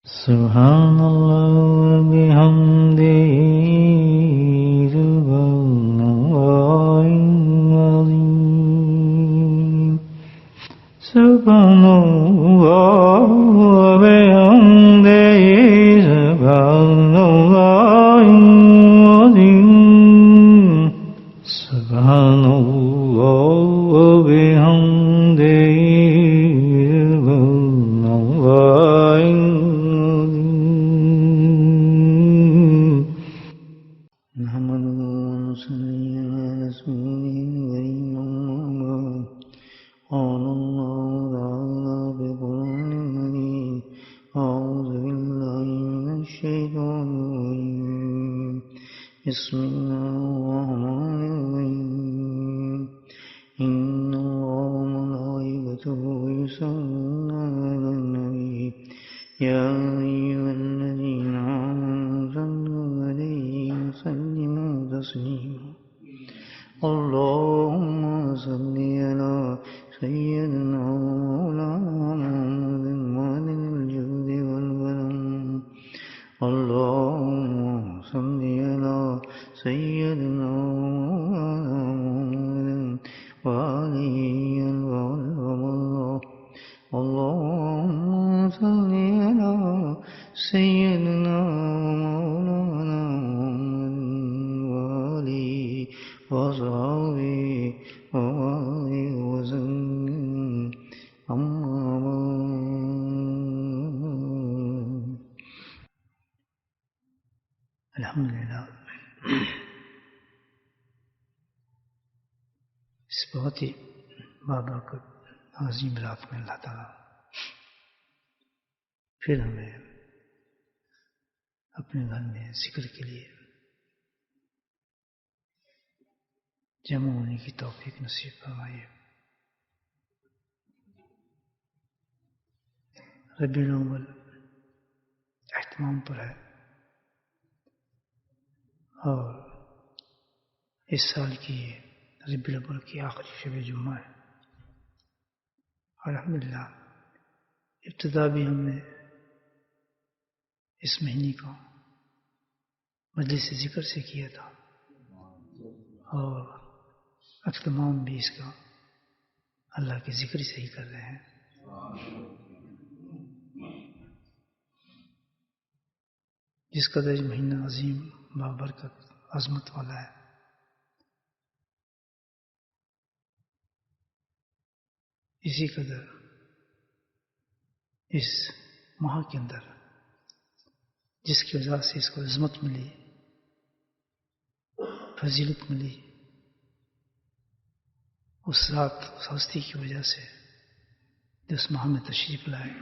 Subhanallah bihamdihi subhanallahil azim. Subhanallah bihamdihi subhanallahil azim. Subhanallah bihamdihi subhanallahil نحمده ونصلي على رسوله الكريم أما بعد قال الله تعالى في القرآن المجيد أعوذ بالله من الشيطان الرجيم بسم الله الرحمن الرحيم إن الله وملائكته يصلون على النبي يا أيها الذين آمنوا صلوا عليه وسلموا تسليما اللهم صل على سيدنا ومولانا محمد معدن الجود والكرم اللهم صل على سيدنا ومولانا محمد وآله وصحبه اللهم صل على سيدنا ومولانا محمد وآله وصحبه وبارك وسلم أما بعد الحمدللہ اس بہت ہی بابرکت عظیم رات میں اللہ تعالیٰ پھر ہمیں اپنے گھر میں ذکر کے لیے جمع ہونے کی توفیق نصیب فرمائیے. ربیع الاول اہتمام پر ہے اور اس سال کی ربیع الاول کی آخری شب جمعہ ہے. الحمدللہ ابتدا بھی ہم نے اس مہینے کا مجلس ذکر سے کیا تھا اور اختتام بھی اس کا اللہ کے ذکر سے ہی کر رہے ہیں. جس قدر مہینہ عظیم بابرکت عظمت والا ہے اسی قدر اس ماہ کے اندر جس کی وجہ سے اس کو عظمت ملی فضیلت ملی اس رات اس ہستی کی وجہ سے جو اس ماہ میں تشریف لائے.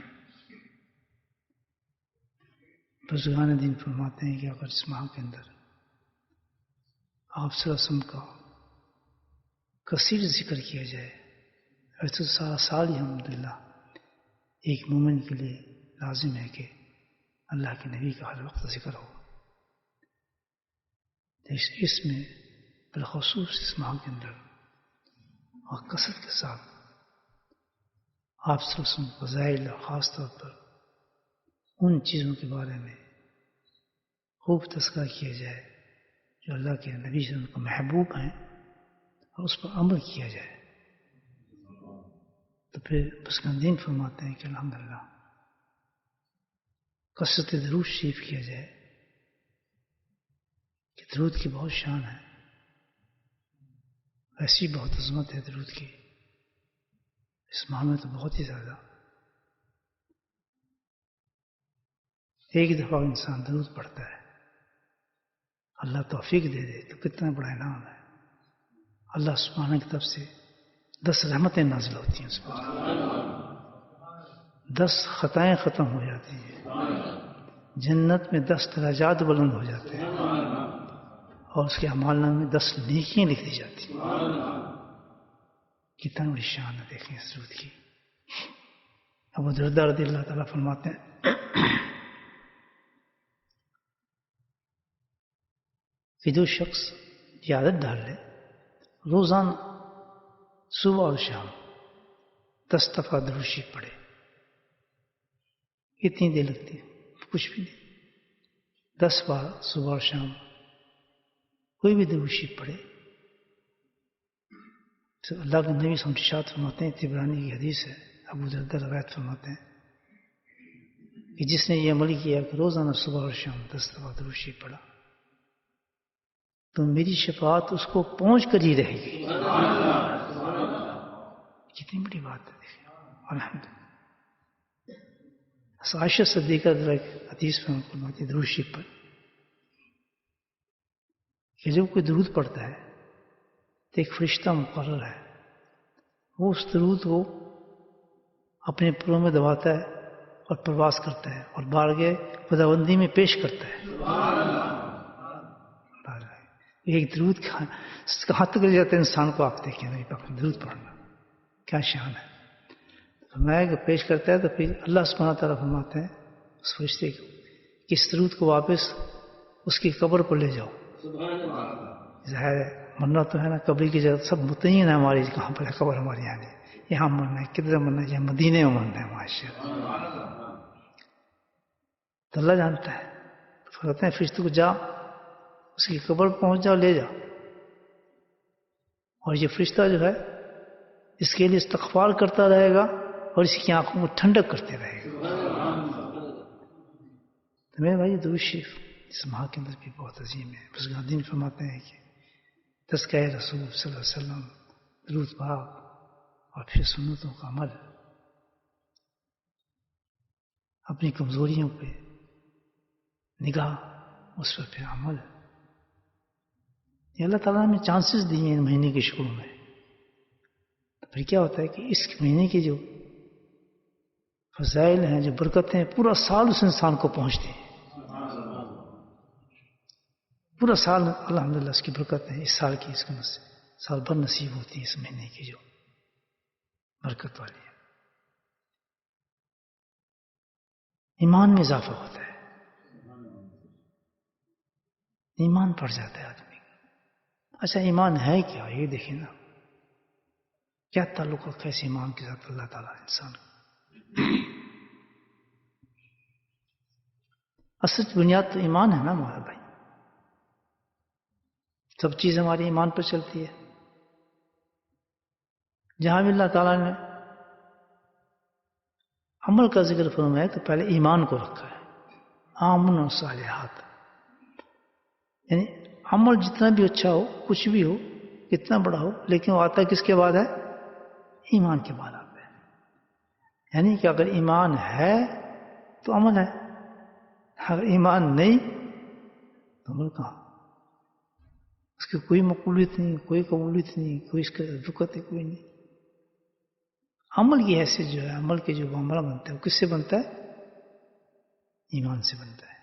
بزرگان دین فرماتے ہیں کہ اگر اس ماہ کے اندر آپ صلی اللہ علیہ وسلم کا کثیر ذکر کیا جائے ایسے سارا سال ہی الحمدللہ ایک مومن کے لیے لازم ہے کہ اللہ کے نبی کا ہر وقت ذکر ہو. اس میں بالخصوص اس ماہ کے اندر اور کثرت کے ساتھ آپ صلی اللہ علیہ وسلم کے فضائل اور خاص طور پر ان چیزوں کے بارے میں خوب تذکرہ کیا جائے جو اللہ کے نبی صلی اللہ علیہ وسلم کو محبوب ہیں اور اس پر عمل کیا جائے تو پھر بزرگان فرماتے ہیں کہ الحمدللہ کثرت درود شریف کیا جائے کہ درود کی بہت شان ہے. ایسی بہت عظمت ہے درود کی اس ماہ میں تو بہت ہی زیادہ. ایک دفعہ انسان درود پڑھتا ہے اللہ توفیق دے دے تو کتنا بڑا انعام ہے. اللہ سبحانہ کی طرف سے 10 رحمتیں نازل ہوتی ہیں اس پر 10 خطائیں ختم ہو جاتی ہیں جنت میں 10 درجات بلند ہو جاتے ہیں اور اس کے اعمال نامے میں 10 نیکیاں لکھ دی جاتی ہیں. کتنا بڑی شان ہے دیکھیں اس درود کی. ابو درداء رضی اللہ تعالیٰ فرماتے ہیں کہ جو شخص یہ عادت ڈال لے روزانہ صبح اور شام 10 دفعہ درود شریف پڑھے. کتنی دیر لگتی ہے کچھ بھی نہیں. 10 بار صبح اور شام کوئی بھی درود شریف پڑھے. تو اللہ کے نبی صلی اللہ علیہ وسلم ارشاد فرماتے ہیں, طبرانی کی حدیث ہے, ابو درداء روایت فرماتے ہیں کہ جس نے یہ عمل کیا کہ روزانہ صبح اور شام 10 دفعہ درود شریف پڑھا تو میری شفاعت اس کو پہنچ کر ہی رہے گی. کتنی بڑی بات ہے, دیکھیں. الحمدللہ. عائشہ صدیقہ حدیث میں فرماتی ہے درود شریف پر کہ جب کوئی درود پڑھتا ہے تو ایک فرشتہ مقرر ہے, وہ اس درود کو اپنے پروں میں دباتا ہے اور پرواز کرتا ہے اور بارگاہ خداوندی میں پیش کرتا ہے. ایک درود کہاں تک لے جاتا ہے انسان کو, آپ دیکھیں درود پڑھنا کیا شان ہے. فرمایا کہ پیش کرتا ہے تو پھر اللہ سبحانہ تعالیٰ فرماتے ہیں اس فرشتے کو کہ اس درود کو واپس اس کی قبر پر لے جاؤ. ظاہر ہے مرنا تو ہے نا, قبر کی جگہ سب متعین ہے ہماری, کہاں پر ہے قبر ہماری, یہاں نہیں, یہاں مرنا ہے, کدھر مرنا ہے, یہاں مدینے میں مرنا ہے. ماشاءاللہ تو اللہ جانتا ہے. تو فرماتے ہیں فرشتے کو جا اس کی قبر پہنچ جاؤ, لے جاؤ. اور یہ فرشتہ جو ہے اس کے لیے استغفار کرتا رہے گا اور اس کی آنکھوں کو ٹھنڈک کرتے رہے گا. تو میرے بھائی درود شریف اس ماہ کے اندر بھی بہت عظیم ہے. بزرگان دین فرماتے ہیں کہ تذکرہ رسول صلی اللہ علیہ وسلم, درود پاک اور پھر سنتوں کا عمل, اپنی کمزوریوں پہ نگاہ, اس پر پھر عمل. یہ اللہ تعالیٰ نے چانسز دیے ہیں ان مہینے کے شروع میں. تو پھر کیا ہوتا ہے کہ اس مہینے کے جو فضائل ہیں, جو برکتیں ہیں, پورا سال اس انسان کو پہنچتی ہیں. پورا سال الحمدللہ اس کی برکتیں اس سال کی اس سے سال بھر نصیب ہوتی ہے. اس مہینے کی جو برکت والی ہے, ایمان میں اضافہ ہوتا ہے, ایمان بڑھ جاتا ہے آدمی کا. اچھا ایمان ہے کیا, یہ دیکھیں نا کیا تعلق ہے اس ایمان کے ساتھ اللہ تعالیٰ انسان کو. اصل بنیاد تو ایمان ہے نا ہمارا بھائی. سب چیز ہماری ایمان پر چلتی ہے. جہاں بھی اللہ تعالیٰ نے عمل کا ذکر فرمایا تو پہلے ایمان کو رکھا ہے. آمن و صالحات, یعنی عمل جتنا بھی اچھا ہو, کچھ بھی ہو, کتنا بڑا ہو, لیکن وہ آتا کس کے بعد ہے, ایمان کے بعد آتا ہے. یعنی کہ اگر ایمان ہے تو عمل ہے, اگر ایمان نہیں تو عمل کہاں. اس کی کوئی مقبولیت نہیں, کوئی قبولیت نہیں, کوئی اس کا رکت ہے, کوئی نہیں. عمل کی حیثیت جو ہے, عمل کے جو معاملہ بنتا ہے وہ کس سے بنتا ہے, ایمان سے بنتا ہے.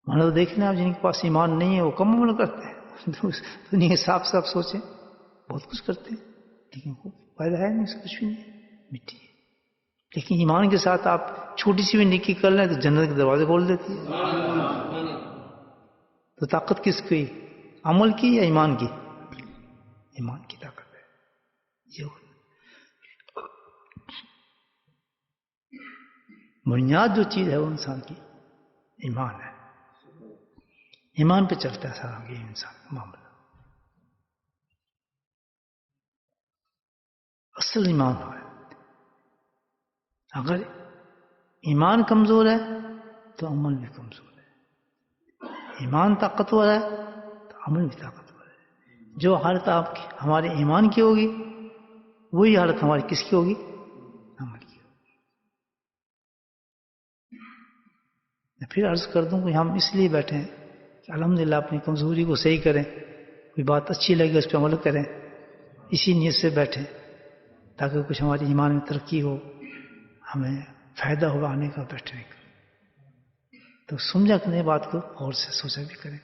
مانا تو دیکھنا آپ جن کے پاس ایمان نہیں ہے وہ کم عمل کرتے ہیں. دنیا کے صاف صاف سوچیں, بہت کچھ کرتے ہیں لیکن فائدہ ہے نہیں, اس کچھ بھی نہیں, مٹی ہے. لیکن ایمان کے ساتھ آپ چھوٹی سی بھی نیکی کر لیں تو جنت کے دروازے کھول دیتی ہے. تو طاقت کس کی, عمل کی یا ایمان کی؟ ایمان کی طاقت ہے. یہ بنیاد جو چیز ہے وہ انسان کی ایمان ہے. ایمان پہ چلتا ہے سارا یہ انسان کا معاملہ. اصل ایمان ہے. اگر ایمان کمزور ہے تو عمل بھی کمزور ہے. ایمان طاقتور ہے تو عمل بھی طاقتور ہے. جو حالت آپ کی ہمارے ایمان کی ہوگی وہی حالت ہماری کس کی ہوگی, عمل کی ہوگی. میں پھر عرض کر دوں کہ ہم اس لیے بیٹھے ہیں کہ الحمدللہ اپنی کمزوری کو صحیح کریں, کوئی بات اچھی لگے اس پہ عمل کریں, اسی نیت سے بیٹھیں تاکہ کچھ ہماری ایمان میں ترقی ہو, ہمیں فائدہ ہوگا آنے کا, بیٹھنے کا. تو سمجھا کہ نہیں بات کو, اور سے سوچا بھی کریں.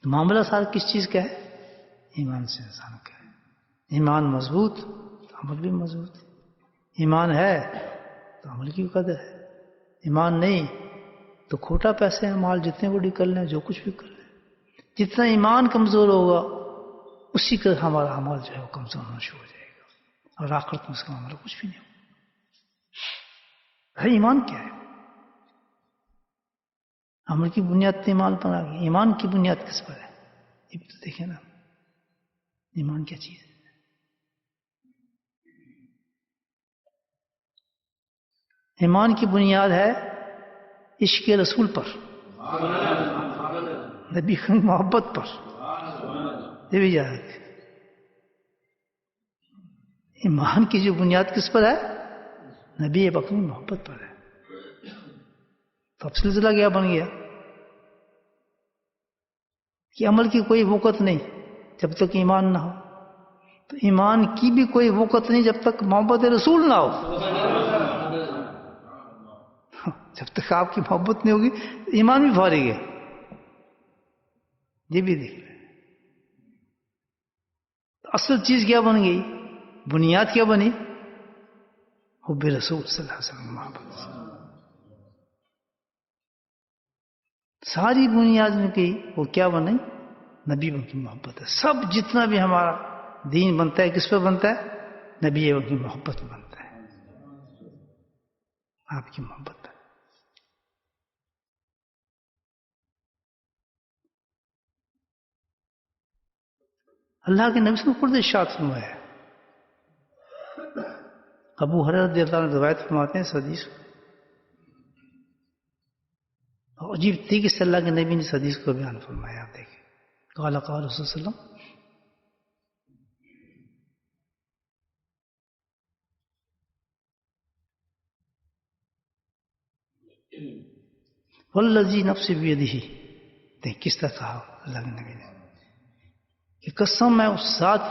معاملہ سارا کس چیز کا ہے, ایمان سے انسان کا ہے. ایمان مضبوط تو عمل بھی مضبوط. ایمان ہے تو عمل کی قدر ہے. ایمان نہیں تو کھوٹا پیسے ہیں, مال جتنے بڑی کر لیں, جو کچھ بھی کر لیں. جتنا ایمان کمزور ہوگا اسی کا ہمارا عمل جو ہے وہ کمزور ہونا شروع ہو جائے گا. اور آخرت میں اس کا معاملہ کچھ بھی نہیں ہوگا. ایمان کیا ہے؟ عمل کی بنیاد تو ایمان پر آ گئی. ایمان کی بنیاد کس پر ہے؟ یہ تو دیکھیں نا، ایمان کیا چیز ہے؟ ایمان کی بنیاد ہے عشق رسول پر، نبی کی محبت پر. یہ بھی یاد رکھیں. ایمان کی جو بنیاد کس پر ہے؟ نبی پاک کی محبت پر ہے. تو اب سلسلہ کیا بن گیا کہ عمل کی کوئی وقت نہیں جب تک ایمان نہ ہو. تو ایمان کی بھی کوئی وقت نہیں جب تک محبت رسول نہ ہو. جب تک آپ کی محبت نہیں ہوگی تو ایمان بھی فارغ ہے. یہ بھی دیکھ رہے ہیں. اصل چیز کیا بن گئی؟ بنیاد کیا بنی؟ حب رسول صلی اللہ علیہ وسلم محبت. ساری بنیاد میں کی وہ کیا بنی؟ نبی کی محبت ہے. سب جتنا بھی ہمارا دین بنتا ہے کس پہ بنتا ہے؟ نبی کی محبت پہ بنتا ہے، آپ کی محبت ہے. اللہ کے نبی سے خود ارشاد فرمایا. ابو ہریرہ رضی اللہ عنہ روایت فرماتے ہیں اس حدیث کو. اور عجیب طریقے سے اللہ کے نبی نے اس حدیث کو بیان فرمایا. آپ دیکھیں، قال قال رسول صلی اللہ علیہ وسلم، والذی نفسی بیدہ. دیکھ کس طرح کہا اللہ کے نبی نے کہ قسم ہے اس ذات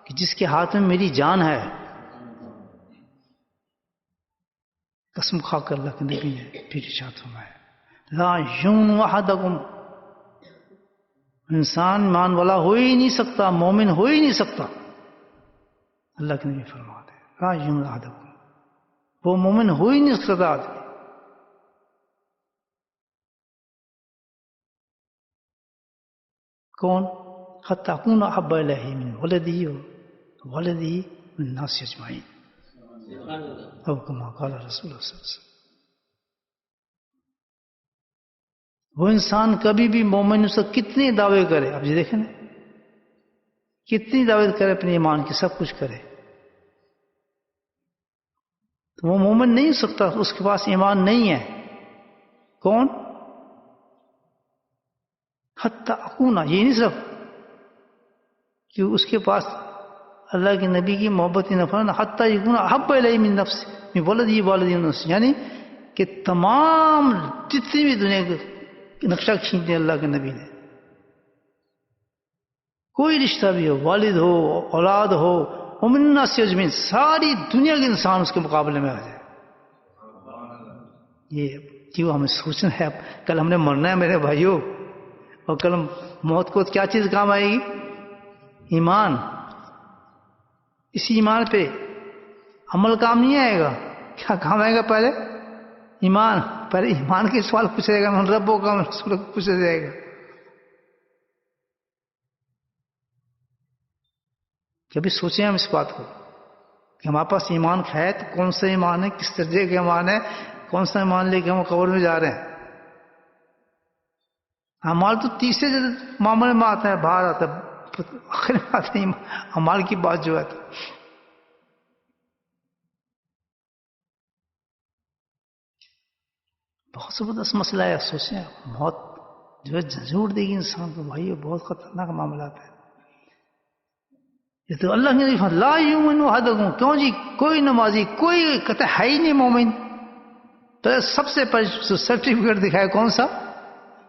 کہ جس کے ہاتھ میں میری جان ہے. قسم کھا کر اللہ کے نبی نے پھر ارشاد فرمایا، لا یؤمن احدکم، انسان ایمان والا ہو ہی نہیں سکتا، مومن ہو ہی نہیں سکتا. اللہ کے نبی فرماتے ہیں لا یؤمن احدکم، وہ مومن ہو ہی نہیں سکتا آدمی. کون؟ حتی اکون احب الیہ من ولدہ وولدہ من الناس اجمعین، او کما قال رسول اللہ صلی اللہ علیہ وسلم. وہ انسان کبھی بھی مومن سے کتنے دعوے کرے، اب یہ دیکھیں نا، کتنی دعوے کرے اپنے ایمان کی، سب کچھ کرے، تو وہ مومن نہیں ہو سکتا، اس کے پاس ایمان نہیں ہے. کون؟ حتی اکونا، یہ نہیں صرف کہ اس کے پاس اللہ کے نبی کی محبت ہی نہ فرنا، حتی یکون احب الیہ من نفسی من ولدہ والدہ نفسی، یعنی کہ تمام جتنی بھی دنیا کے نقشہ کھینچ دیا اللہ کے نبی نے، کوئی رشتہ بھی ہو، والد ہو، اولاد ہو، ومن الناس اجمعین، ساری دنیا کے انسان اس کے مقابلے میں آ جائے. یہ کیوں ہمیں سوچنا ہے، اب کل ہم نے مرنا ہے میرے بھائیوں، اور کل موت کو کیا چیز کام آئے گی؟ ایمان. اسی ایمان پہ عمل کام نہیں آئے گا. کیا کام آئے گا؟ پہلے ایمان. پہلے ایمان کے سوال پوچھا جائے گا، من رب کا من رسول کو پوچھا جائے گا. کبھی سوچیں ہم اس بات کو کہ ہمارے پاس ایمان ہے تو کون سا ایمان ہے، کس درجے کا ایمان ہے، کون سا ایمان لے کے ہم قبر میں جا رہے ہیں. اعمال تو تیسرے معاملے میں آتا ہے، باہر آتا ہے، آخر میں آتا ہے اعمال کی بات جو ہے. تو بہت زبردست مسئلہ ہے. سوچیں موت جو ہے جھنجھوڑ دے گی انسان کو بھائی، بہت خطرناک معاملات ہے. یہ تو اللہ نے لا یؤمن احدکم، کیوں جی؟ کوئی نمازی، کوئی کہتا ہے ہی نہیں مومن. تو سب سے پہلے سرٹیفکیٹ دکھائے کون سا؟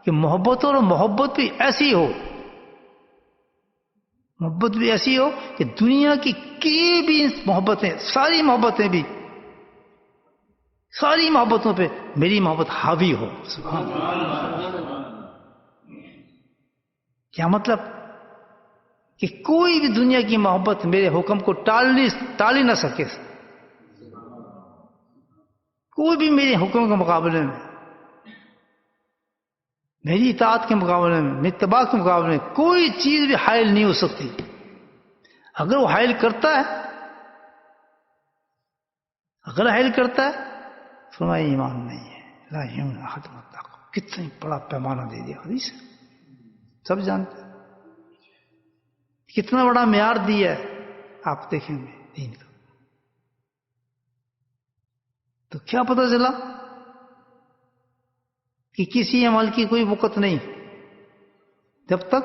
کہ محبت ہو، اور محبت بھی ایسی ہو، محبت بھی ایسی ہو کہ دنیا کی بھی محبتیں، ساری محبتیں بھی، ساری محبتوں پہ میری محبت حاوی ہو. سبحان اللہ. کیا مطلب؟ کہ کوئی بھی دنیا کی محبت میرے حکم کو ٹال ہی نہ سکے. کوئی بھی میرے حکم کے مقابلے میں، میری اطاعت کے مقابلے میں، میری اتباع کے مقابلے میں کوئی چیز بھی حائل نہیں ہو سکتی. اگر وہ حائل کرتا ہے اگر حائل کرتا ہے فرمایا ایمان نہیں ہے. لا یؤمن احدکم حتی یحب. کتنا بڑا پیمانہ دے دیا حدیث ہے، سب جانتے ہیں. کتنا بڑا معیار دیا ہے آپ دیکھیں گے دین کا. تو کیا پتہ چلا کہ کسی عمل کی کوئی وقت نہیں جب تک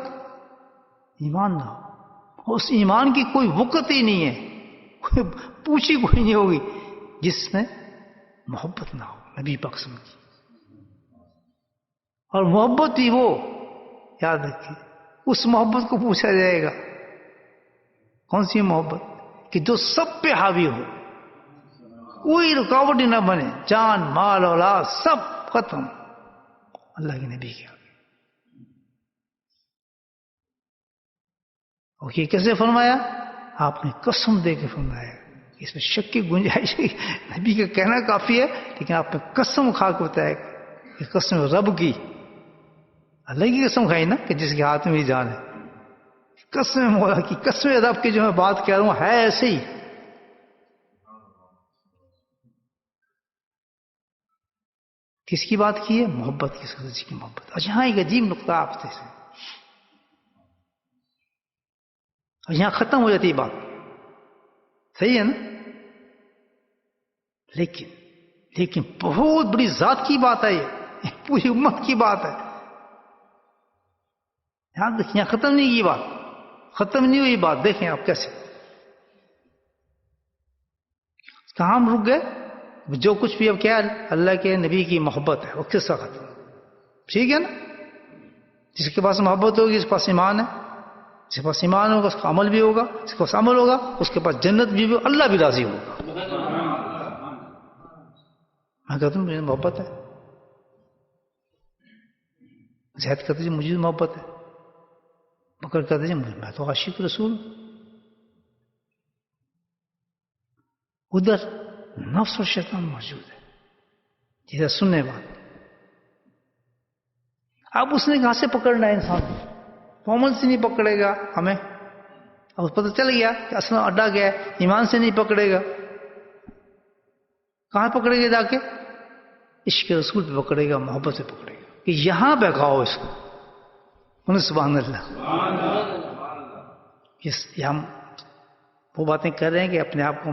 ایمان نہ ہو. اس ایمان کی کوئی وقت ہی نہیں ہے، کوئی پوچھی کوئی نہیں ہوگی جس میں محبت نہ ہو نبی پاک صلی اللہ علیہ وسلم کی. اور محبت بھی وہ، یاد رکھیے، اس محبت کو پوچھا جائے گا کون سی محبت کہ جو سب پہ حاوی ہو، کوئی رکاوٹ ہی نہ بنے، جان مال اولاد سب ختم اللہ کے نبی کے آگے. اور یہ کیسے فرمایا؟ آپ نے قسم دے کے فرمایا. اس میں شک کی گنجائش ہے، نبی کا کہنا کافی ہے لیکن آپ نے قسم کھا کے بتایا کہ قسم رب کی، اللہ کی قسم کھائی نا کہ جس کے ہاتھ میں ہی جان ہے. قسم مولا کی، قسم رب کی جو میں بات کہہ رہا ہوں ہے ایسے ہی. کس کی بات کی ہے؟ محبت کی، سچی کی محبت. اچھا ہاں ایک عجیب نقطہ آپ سے، اور یہاں ختم ہو جاتی ہے بات، صحیح ہے نا؟ لیکن بہت بڑی ذات کی بات ہے، یہ پوری امت کی بات ہے. یہاں ختم نہیں کی بات، ختم نہیں ہوئی بات. دیکھیں آپ کیسے، کہاں ہم رک گئے؟ جو کچھ بھی اب کیا اللہ کے نبی کی محبت ہے وہ کس کا ختم، ٹھیک ہے نا؟ جس کے پاس محبت ہوگی اس کے پاس ایمان ہے، جس کے پاس ایمان ہوگا اس کا عمل بھی ہوگا، جس کے پاس عمل ہوگا اس کے پاس جنت بھی ہوگا، اللہ بھی راضی ہوگا. میں کہتا ہوں مجھے محبت ہے، زید کہتے ہیں مجھے محبت ہے، بکر کہتے ہیں میں تو عاشق رسول. ادھر نفس اور شیطان موجود ہے، جیسے سننے بات. اب اس نے کہاں سے پکڑنا ہے انسان؟ فارمل سے نہیں پکڑے گا ہمیں، اب پتہ چل گیا کہ اصل اڈا گیا ہے. ایمان سے نہیں پکڑے گا، کہاں پکڑے گا؟ جا کے عشق رسول پہ پکڑے گا، محبت سے پکڑے گا کہ یہاں بہکاؤ اس کو. سبحان اللہ. ہم وہ باتیں کر رہے ہیں کہ اپنے آپ کو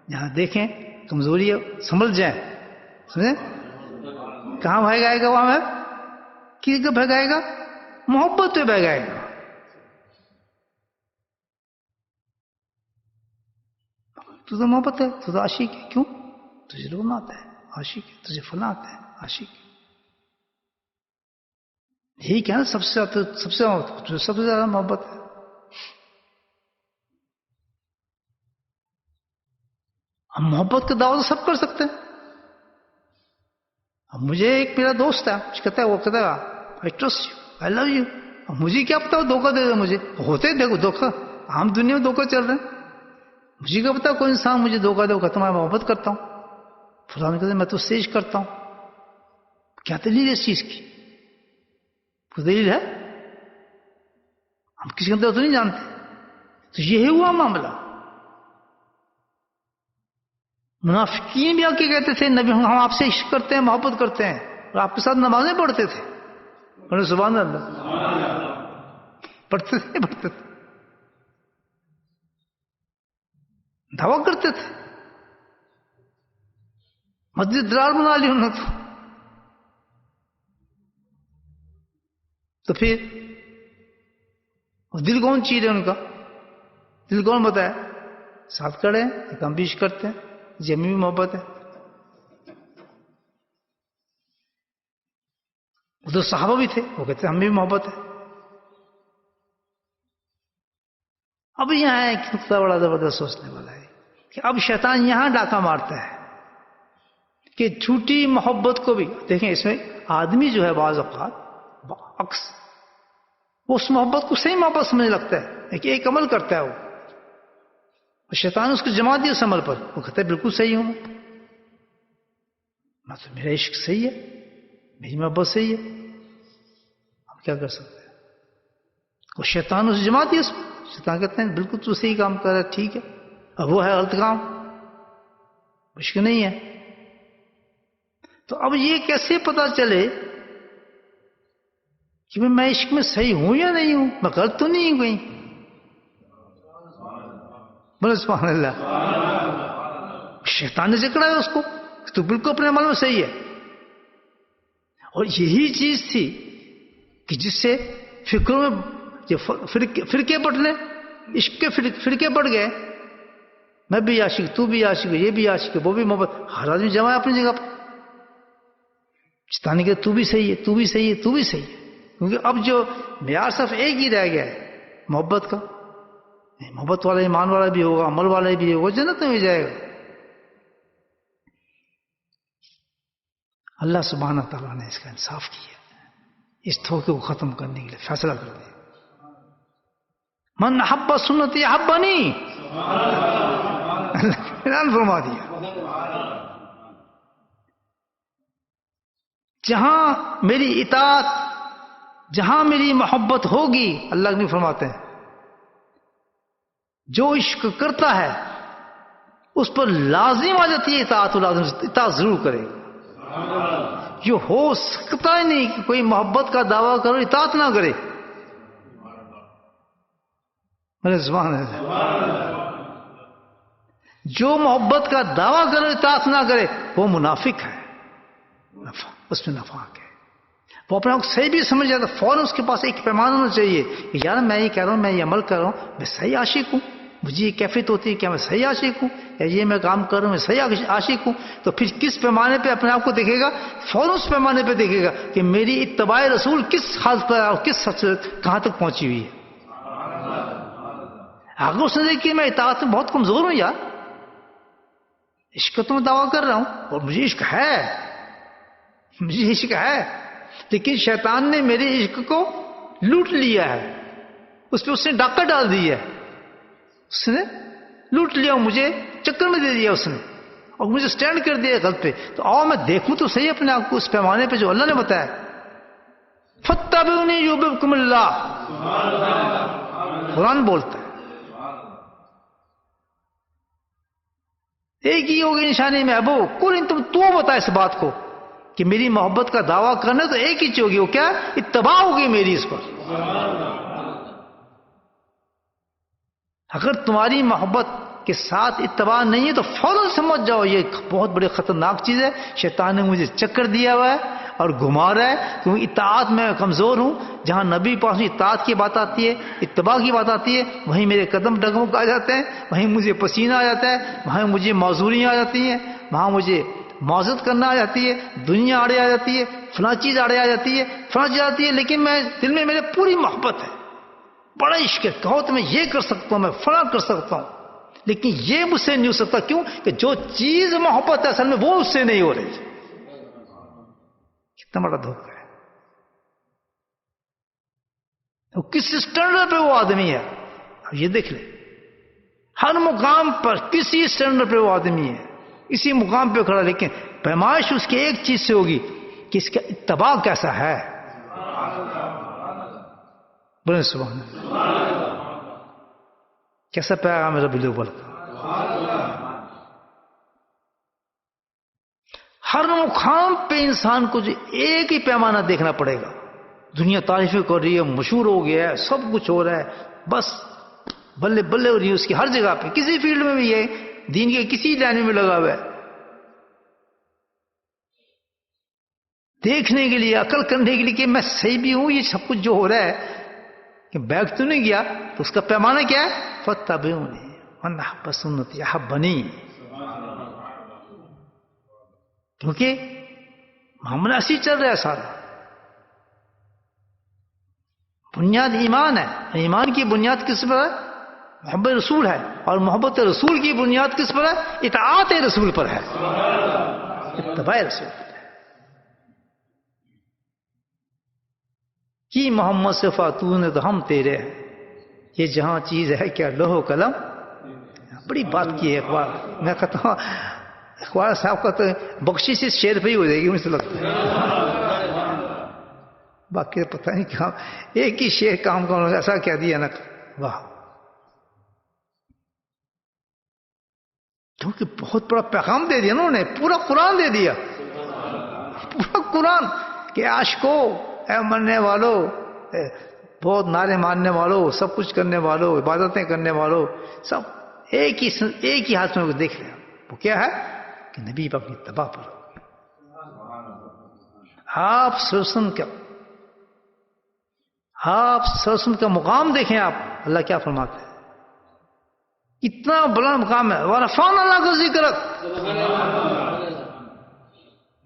یہاں دیکھیں، کمزوری سمجھ جائیں، سمجھیں کہاں بھگائے گا؟ وہاں کس کو بھگائے گا؟ محبت پہ بھگائے گا. تو محبت ہے، تو عاشق ہے. کیوں؟ تجھے رونا آتا ہے عاشق ہے، تجھے فلاں آتا ہے عاشق ہے. یہی کیا نا سب سے زیادہ محبت ہے. ہم محبت کا دعویٰ تو سب کر سکتے ہیں. اب مجھے ایک میرا دوست ہے، کہتا ہے I trust you, I love you. اب مجھے کیا پتا وہ دھوکہ دے دے مجھے، ہوتے دیکھو دھوکہ، عام دنیا میں دھوکہ چل رہے ہیں. مجھے کیا پتا کوئی انسان مجھے دھوکہ دے، کہتا میں محبت کرتا ہوں فلاں، کہتے میں تو سیج کرتا ہوں. کیا دلیل ہے اس چیز کی؟ کوئی دلیل ہے؟ ہم کسی کے اندر تو نہیں جانتے. تو یہ ہوا معاملہ. منافقین بھی آ کے کہتے تھے نبی ہم آپ سے عشق کرتے ہیں، محبت کرتے ہیں، اور آپ کے ساتھ نمازیں پڑھتے تھے. سبحان اللہ، پڑھتے تھے دعویٰ کرتے تھے. مسجد درار بنا لی انہوں نے. تو پھر دل کون چیز ہے ان کا؟ دل کون بتایا؟ ساتھ کھڑے ہیں، ایک ہم بھی عشق کرتے ہیں، ہمیں بھی محبت ہے. ادھر صحابہ بھی تھے، وہ کہتے ہیں ہمیں بھی محبت ہے. اب یہاں ایک نقطہ بڑا زبردست سوچنے والا ہے کہ اب شیطان یہاں ڈاکہ مارتا ہے کہ جھوٹی محبت کو بھی دیکھیں. اس میں آدمی جو ہے بعض اوقات عکس وہ اس محبت کو صحیح محبت سمجھنے لگتا ہے کہ ایک عمل کرتا ہے وہ، اور شیطان اس کو جما دیا اس عمل پر. وہ کہتا ہے بالکل صحیح ہوں، مطلب میرا عشق صحیح ہے، میری محبت صحیح ہے. ہم کیا کر سکتے ہیں؟ وہ شیطان اسے جما دیا اس پر. شیطان کہتے ہیں بالکل تو صحیح کام کر رہا ہے، ٹھیک ہے، اب وہ ہے غلط کام. عشق نہیں ہے. تو اب یہ کیسے پتا چلے کہ میں عشق میں صحیح ہوں یا نہیں ہوں, میں غلط تو نہیں ہوں کہیں؟ بولے سبحان اللہ. شیطان نے جکڑا ہے اس کو, تو بالکل اپنے عمل میں صحیح ہے. اور یہی چیز تھی کہ جس سے فکروں میں فرقے بٹنے, عشق کے فرقے بٹ گئے. میں بھی عاشق, تو بھی عاشق, یہ بھی عاشق, وہ بھی محبت, ہر آدمی جمع ہے اپنی جگہ پر. شیطان کہ تو بھی صحیح ہے, تو بھی صحیح ہے, تو بھی صحیح ہے. کیونکہ اب جو معیار صرف ایک ہی رہ گیا ہے محبت کا. محبت والا ایمان والا بھی ہوگا, عمل والا بھی ہوگا, جنت میں بھی جائے گا. اللہ سبحانہ تعالیٰ نے اس کا انصاف کیا, اس دھوکے کو ختم کرنے کے لیے فیصلہ کر دیا. من احب سنتی احبنی, اللہ نے اعلان فرما دیا. جہاں میری اطاعت, جہاں میری محبت ہوگی, اللہ نے فرماتے ہیں جو عشق کرتا ہے اس پر لازم آ جاتی ہے اطاعت, اطاعت ضرور کرے گا. یہ ہو سکتا ہی نہیں کہ کوئی محبت کا دعویٰ کرو اطاعت نہ کرے. سبحان اللہ. جو محبت کا دعویٰ کرو اطاعت نہ کرے وہ منافق ہے, اس میں نفاق ہے. وہ اپنے آپ کو صحیح بھی سمجھ جاتا, فوراً اس کے پاس ایک پیمانہ ہونا چاہیے کہ یار میں یہ کہہ رہا ہوں, میں یہ عمل کر رہا ہوں, میں صحیح عاشق ہوں, مجھے یہ کیفیت ہوتی ہے کہ میں صحیح عاشق ہوں, یا یہ میں کام کر رہا ہوں میں صحیح عاشق ہوں. تو پھر کس پیمانے پہ اپنے آپ کو دیکھے گا؟ فوراً اس پیمانے پہ دیکھے گا کہ میری اتباع رسول کس حالت پر اور کس حد سے کہاں تک پہنچی ہوئی ہے. اگر اس نے دیکھی میں اطاعت میں بہت کمزور ہوں, یار عشق تو میں دعویٰ کر رہا ہوں اور مجھے عشق ہے, مجھے عشق ہے, لیکن شیطان نے میرے عشق کو لوٹ لیا ہے, اس پہ اس نے ڈاکہ ڈال دیا ہے, اس نے لوٹ لیا, مجھے چکر میں دے دیا اس نے, اور مجھے سٹینڈ کر دیا غلط پہ. تو آؤ میں دیکھوں تو صحیح اپنے آپ کو اس پیمانے پہ جو اللہ نے بتایا. فَاتَّبِعُونِی یُحْبِبْکُمُ اللہ, قرآن بولتا ہے. ایک ہی ہوگی نشانی محبوب, کل تم تو بتا اس بات کو کہ میری محبت کا دعویٰ کرنا تو ایک ہی چیز ہوگی, وہ کیا؟ اتباع ہوگی میری اس پر. اگر تمہاری محبت کے ساتھ اتباع نہیں ہے تو فوراً سمجھ جاؤ یہ بہت بڑی خطرناک چیز ہے. شیطان نے مجھے چکر دیا ہوا ہے اور گھما رہا ہے, کیونکہ اطاعت میں کمزور ہوں. جہاں نبی پاس اطاعت کی بات آتی ہے, اتباع کی بات آتی ہے, وہیں میرے قدم ڈگمگ آ جاتے ہیں, وہیں مجھے پسینہ آ جاتا ہے, وہیں مجھے معذوریاں آ جاتی ہیں, وہاں مجھے معذرت کرنا آ جاتی ہے, دنیا آڑے آ جاتی ہے, فلاں چیز آڑے آ جاتی ہے, فلاں چیز آتی ہے. لیکن میں دل میں میرے پوری محبت ہے, بڑا عشق ہے, کہو تو میں یہ کر سکتا ہوں, میں فلاں کر سکتا ہوں, لیکن یہ مجھ سے نہیں ہو سکتا. کیوں کہ جو چیز محبت ہے اصل میں وہ اس سے نہیں ہو رہی. کتنا بڑا دھوکہ ہے. وہ کس اسٹینڈرڈ پہ وہ آدمی ہے, اب یہ دیکھ لیں, ہر مقام پر کسی اسٹینڈرڈ پہ وہ آدمی ہے, اسی مقام پہ کھڑا, لیکن پیمائش اس کی ایک چیز سے ہوگی کہ اس کا اتباع کیسا ہے. بولے سبحان اللہ. کیسا پیغام ہے ربی الاول کا. ہر مقام پہ انسان کو جو ایک ہی پیمانہ دیکھنا پڑے گا. دنیا تعریفیں کر رہی ہے, مشہور ہو گیا ہے, سب کچھ ہو رہا ہے, بس بلے بلے ہو رہی ہے اس کی ہر جگہ پہ, کسی فیلڈ میں بھی ہے, دین کے کسی لائن میں لگا ہوا ہے. دیکھنے کے لیے, عقل کرنے کے لیے کہ میں صحیح بھی ہوں, یہ سب کچھ جو ہو رہا ہے کہ بیک تو نہیں گیا, تو اس کا پیمانہ کیا ہے؟ فَاتَّبِعُونِی مَنْ أَحْبَ سُنَّتِی أَحْبَنِی. کیونکہ معاملہ ایسی چل رہا ہے سارا. بنیاد ایمان ہے, ایمان کی بنیاد کس پر ہے؟ محبت رسول ہے, اور محبت رسول کی بنیاد کس پر ہے؟ اطاعت رسول پر ہے, اتباع رسول پر ہے. کی محمد سے فاتون تو ہم تیرے ہیں, یہ جہاں چیز ہے کیا لوح و قلم. بڑی بات کی ہے اقبال. میں کہتا ہوں اقبال صاحب کا تو بخشش سے شعر پہ ہی ہو جائے گی مجھے لگتا ہے, باقی تو پتہ نہیں کہاں ایک ہی شعر کام کا ایسا کیا دیا نا, واہ. کیونکہ بہت بڑا پیغام دے دیا انہوں نے، پورا قرآن دے دیا، پورا قرآن کہ عاشقو، اے مرنے والو، بہت نعرے ماننے والوں، سب کچھ کرنے والوں، عبادتیں کرنے والوں، سب ایک ہی ہاتھ میں دیکھ لیں، وہ کیا ہے کہ نبی پاک کی اتباع پر آپ صلی اللہ علیہ وسلم کا، آپ صلی اللہ علیہ وسلم کا مقام دیکھیں آپ، اللہ کیا فرماتے ہیں، اتنا بلند مقام ہے، وَرَفَعْنَا لَكَ ذِكْرَكَ،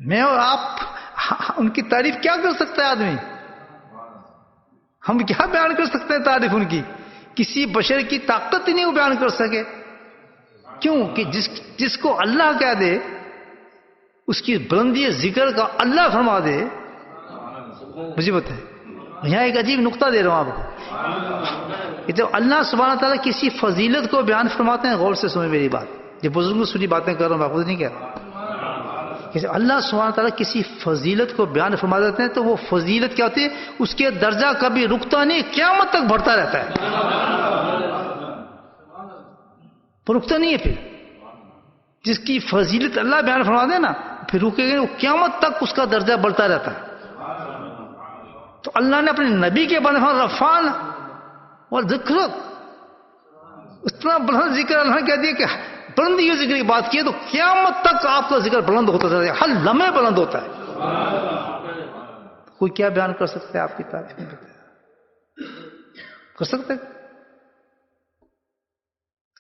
میں اور آپ ان کی تعریف کیا کر سکتا ہے آدمی، ہم کیا بیان کر سکتے ہیں تعریف ان کی، کسی بشر کی طاقت ہی نہیں وہ بیان کر سکے، کیوں کہ جس کو اللہ کہہ دے، اس کی بلندی ذکر کا اللہ فرما دے، مجھے بتائیں، یہاں ایک عجیب نقطہ دے رہا ہوں آپ کو، کہ جب اللہ سبحانہ تعالیٰ کسی فضیلت کو بیان فرماتے ہیں، غور سے سنیں میری بات، یہ بزرگوں سے باتیں کر رہا ہوں، میں خود نہیں کہہ رہا، کہ جب اللہ سبحانہ تعالیٰ کسی فضیلت کو بیان فرما دیتے ہیں تو وہ فضیلت کیا ہوتی ہے، اس کے درجہ کبھی رکتا نہیں، قیامت تک بڑھتا رہتا ہے، وہ رکتا نہیں ہے، پھر جس کی فضیلت اللہ بیان فرما دے نا، پھر رکے گا، وہ قیامت تک اس کا درجہ بڑھتا رہتا ہے۔ تو اللہ نے اپنے نبی کے بارے میں رفعنا اور ذکر، اتنا بلند ذکر اللہ نے کہہ دیا کہ بلندی ذکر کی بات کی ہے تو قیامت تک آپ کا ذکر بلند ہوتا ہے، ہر لمحے بلند ہوتا ہے۔ کوئی کیا بیان کر سکتا ہے آپ کی تعریف میں؟ کر سکتے؟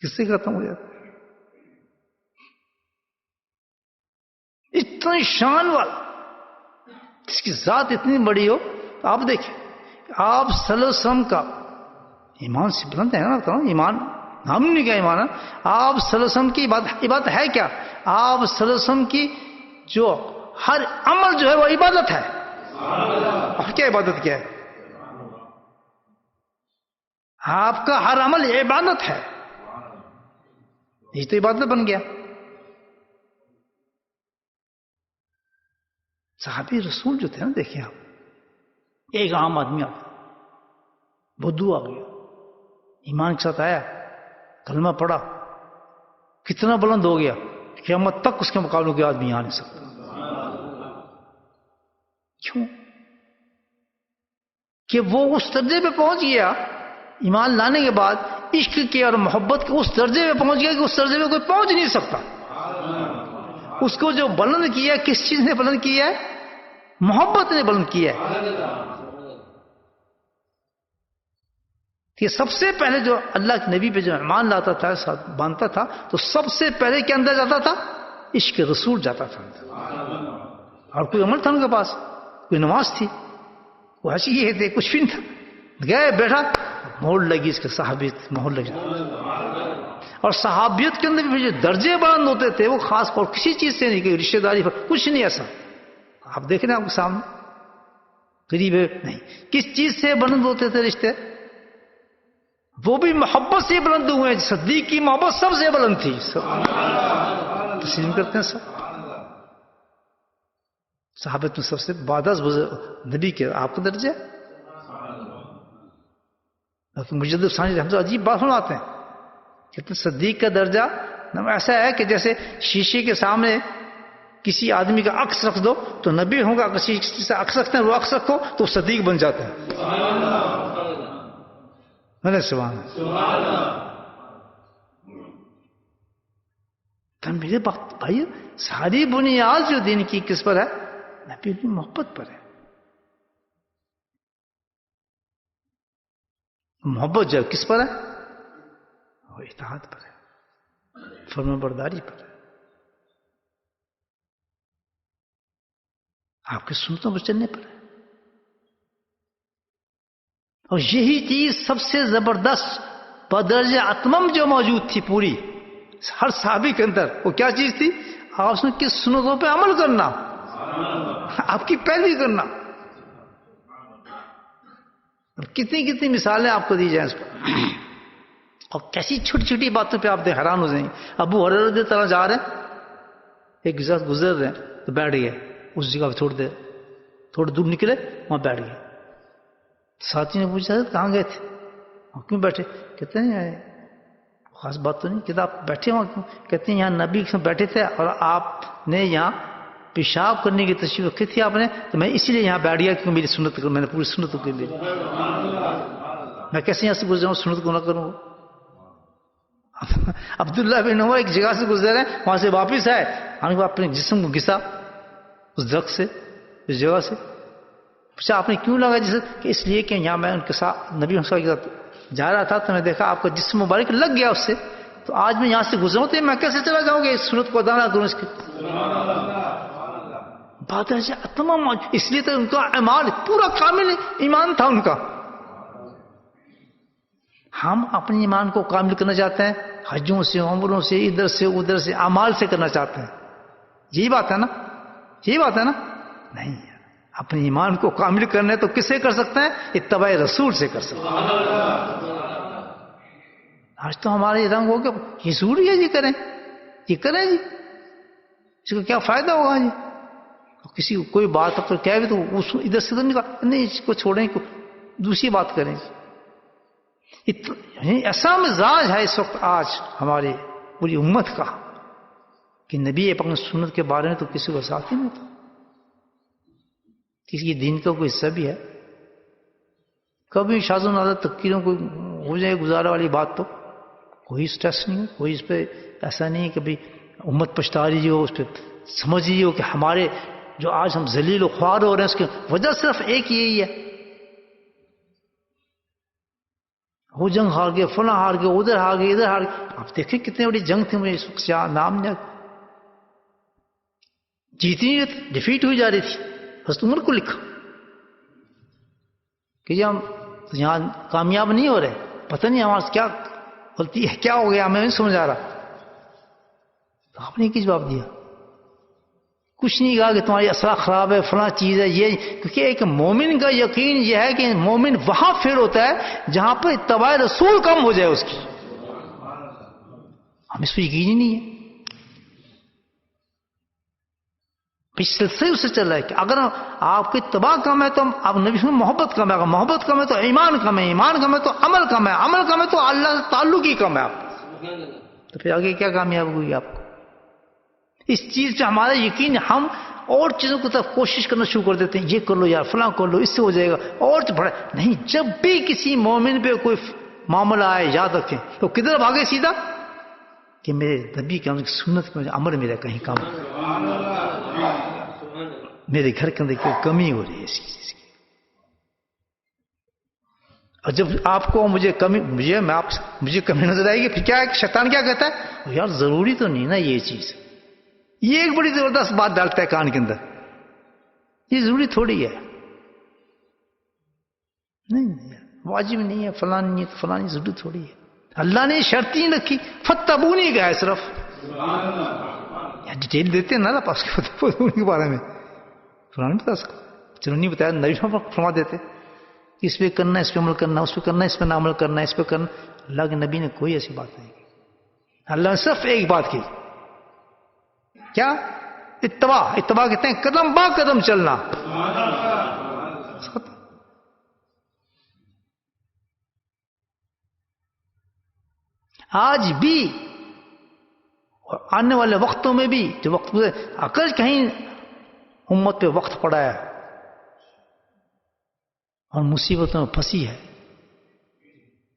کس سے ختم ہو جاتا ہے؟ اتنی شان والا، جس کی ذات اتنی بڑی ہو، تو آپ دیکھیں آپ صلی اللہ علیہ وسلم کا ایمان سے بلند ہے نا، ایمان ہم نے کیا ایمان ہے، آپ صلی اللہ علیہ وسلم کی عبادت ہے کیا، آپ صلی اللہ علیہ وسلم کی جو ہر عمل جو ہے وہ عبادت ہے، اور کیا عبادت کیا ہے، آپ کا ہر عمل عبادت ہے، یہ تو عبادت بن گیا۔ صحابی رسول جو تھے نا، دیکھیں آپ، ایک عام آدمی آ گیا، بدو آ گیا، ایمان کے ساتھ آیا، کلمہ پڑھا، کتنا بلند ہو گیا، قیامت تک اس کے مقابلے کوئی آدمی آ نہیں سکتا۔ کیوں کہ وہ اس درجے پہ پہنچ گیا، ایمان لانے کے بعد عشق کے اور محبت کے اس درجے پہ پہنچ گیا کہ اس درجے پہ کوئی پہنچ نہیں سکتا۔ اس کو جو بلند کیا ہے، کس چیز نے بلند کیا ہے؟ محبت نے بلند کیا ہے۔ کہ سب سے پہلے جو اللہ کے نبی پہ جو ایمان لاتا تھا، ساتھ باندھتا تھا، تو سب سے پہلے کیا اندر جاتا تھا؟ عشق رسول جاتا تھا، اور کوئی عمل تھا ان کے پاس، کوئی نماز تھی، کوئی حج یہ تھے، کچھ بھی نہیں تھا، گئے بیٹھا، مہر لگی اس کے صحابیت، مہر لگی۔ اور صحابیت کے اندر بھی جو درجے بلند ہوتے تھے وہ خاص طور کسی چیز سے نہیں، کہ رشتہ داری پر کچھ نہیں ایسا، آپ دیکھ رہے ہیں آپ کے سامنے، قریب ہے نہیں، کس چیز سے بلند ہوتے تھے رشتے؟ وہ بھی محبت سے بلند ہوئے ہیں، صدیق کی محبت سب سے بلند تھی، تسلیم کرتے ہیں سب، صحابت میں سب سے بعد از نبی کے آپ کا درجہ۔ مجدد ثانی رحمۃ اللہ عجیب بات فرماتے ہیں کہ صدیق کا درجہ ایسا ہے کہ جیسے شیشے کے سامنے کسی آدمی کا عکس رکھ دو تو نبی ہوگا، کسی سے عکس رکھتے ہیں وہ عکس رکھو تو صدیق بن جاتا ہے۔ سبحان تو میرے بات بھائی، ساری بنیاد جو دین کی کس پر ہے؟ نبی کی محبت پر ہے۔ محبت جو کس پر ہے؟ وہ اطاعت پر ہے، فرما برداری پر ہے، آپ کے سنتوں پر چلنے پر ہے۔ اور یہی چیز سب سے زبردست بدرجہ اتمم جو موجود تھی پوری ہر صحابی کے اندر، وہ کیا چیز تھی؟ آپ نے کس سنتوں پہ عمل کرنا، آپ کی پیروی کرنا۔ کتنی کتنی مثالیں آپ کو دی جائیں اس پر، اور کیسی چھوٹی چھوٹی باتوں پہ آپ حیران ہو جائیں گے۔ ابو ہریرہ رضی اللہ عنہ جا رہے ہیں، ایک ساتھ گزر رہے ہیں تو بیٹھ گئے اس جگہ پہ، تھوڑے دور نکلے وہاں بیٹھ گئے۔ ساتھی نے پوچھا کہاں گئے تھے، کیوں بیٹھے؟ کہتے ہیں خاص بات تو نہیں کہ آپ بیٹھے وہاں کیوں؟ کہتے ہیں یہاں نبی کے ساتھ بیٹھے تھے اور آپ نے یہاں پیشاب کرنے کی تشریف رکھی تھی آپ نے، تو میں اسی لیے یہاں بیٹھ گیا کیونکہ میری سنت کو میں نے پوری سنت کو لی، میں کیسے یہاں سے گزر جاؤں سنت کو نہ کروں؟ عبداللہ بن عمر ایک جگہ سے گزر رہے ہیں، وہاں سے واپس آئے، ہم نے اپنے جسم کو گھسا اس درخت سے، اس جگہ سے، پوچھا آپ نے کیوں لگا جسے؟ کہ اس لیے کہ یہاں میں ان کے ساتھ نبی کے ساتھ جا رہا تھا تو میں دیکھا آپ کا جسم مبارک لگ گیا اس سے، تو آج میں یہاں سے گزروں تو میں کیسے چلا جاؤں گا اس سنت کو ادا نہ کروں اس کی بات ہے تمام، اس لیے تو ان کا اعمال پورا کامل ایمان تھا ان کا۔ ہم اپنے ایمان کو کامل کرنا چاہتے ہیں حجوں سے، عمروں سے، ادھر سے ادھر سے، اعمال سے کرنا چاہتے ہیں، یہی بات ہے نا، یہی بات ہے نا؟ نہیں، اپنے ایمان کو کامل کرنے تو کس سے کر سکتے ہیں؟ اتباع رسول سے کر سکتے ہیں۔ آج تو ہمارے رنگ ہو گیا یہ ضروری ہے جی کریں، یہ کریں جی، اس کا کیا فائدہ ہوگا جی؟ کسی کو کوئی بات اگر کہے تو ادھر سے نہیں، اس کو چھوڑیں، دوسری بات کریں۔ ایسا مزاج ہے اس وقت آج ہماری پوری امت کا کہ نبی اپنے سنت کے بارے میں تو کسی کو ساتھ ہی نہیں تھا، کسی دین کا کوئی حصہ بھی ہے؟ کبھی شاذ و نادر تقریروں کو ہو جائے گزارا والی بات تو کوئی سٹریس نہیں ہے، کوئی اس پہ ایسا نہیں ہے کہ بھئی امت پچھتا رہی ہو، اس پہ سمجھ رہی ہو کہ ہمارے جو آج ہم ذلیل و خوار ہو رہے ہیں اس کی وجہ صرف ایک یہی ہے، وہ جنگ ہار گئے، فلاں ہار گئے، ادھر ہار گئے، ادھر ہار گئے۔ آپ دیکھیں کتنے بڑی جنگ تھی، مجھے اس وقت نام نہیں، جیتی نہیں تھی، ڈیفیٹ ہوئی جا رہی تھی۔ حضرت عمر کو لکھا کہ یہ ہم یہاں کامیاب نہیں ہو رہے، پتہ نہیں ہمارے سے کیا غلطی ہے، کیا ہو گیا ہمیں نہیں سمجھ آ رہا۔ تو آپ نے کیا جواب دیا؟ کچھ نہیں کہا کہ تمہاری اسرار خراب ہے، فلاں چیز ہے، یہ، کیونکہ ایک مومن کا یقین یہ ہے کہ مومن وہاں پھر ہوتا ہے جہاں پر اتباع رسول کم ہو جائے اس کی، ہم اس پہ یقین ہی نہیں ہے۔ سلسلے سے چل رہا ہے کہ اگر آپ کی اتباع کم ہے تو آپ نبی سے محبت کم ہے، اگر محبت کم ہے تو ایمان کم ہے، ایمان کم ہے تو عمل کم ہے، عمل کم ہے تو اللہ سے تعلق ہی کم ہے آپ، تو پھر آگے کیا کامیاب ہوگی آپ کو؟ اس چیز پہ ہمارا یقین، ہم اور چیزوں کی طرف کوشش کرنا شروع کر دیتے ہیں، یہ کر لو یار، فلاں کر لو، اس سے ہو جائے گا، اور تو بڑا نہیں۔ جب بھی کسی مومن پہ کوئی معاملہ آئے یاد رکھیں تو کدھر بھاگے سیدھا کہ میرے نبی کی سنت کے عمل میرا کہیں کام، میرے گھر کے اندر کوئی کمی ہو رہی ہے اس چیز کی۔ اور جب آپ کو مجھے کمی نظر آئے گی، پھر کیا ہے؟ شیطان کیا کہتا ہے؟ یار ضروری تو نہیں نا یہ چیز، یہ ایک بڑی زبردست بات ڈالتا ہے کان کے اندر، یہ ضروری تھوڑی ہے، نہیں واجب نہیں ہے، فلاں نہیں ہے، فلاں ضروری تھوڑی ہے۔ اللہ نے شرط ہی رکھی، فتبونی کا ہے صرف، ڈیٹیل دیتے ہیں نا اللہ پاس کے بارے میں، فلاں نہیں بتا سکتا، چلو نہیں بتایا، نبی فرما دیتے اس پہ کرنا، اس پہ عمل کرنا، اس پہ کرنا، اس پہ نہ عمل کرنا، اس پہ کرنا۔ اللہ کے نبی نے کوئی ایسی بات نہیں کی، اللہ نے صرف ایک بات کی، کیا؟ اتباع کہتے ہیں قدم با قدم چلنا۔ آج بھی اور آنے والے وقتوں میں بھی جو وقت اگر کہیں امت پہ وقت پڑا ہے اور مصیبتوں میں پھنسی ہے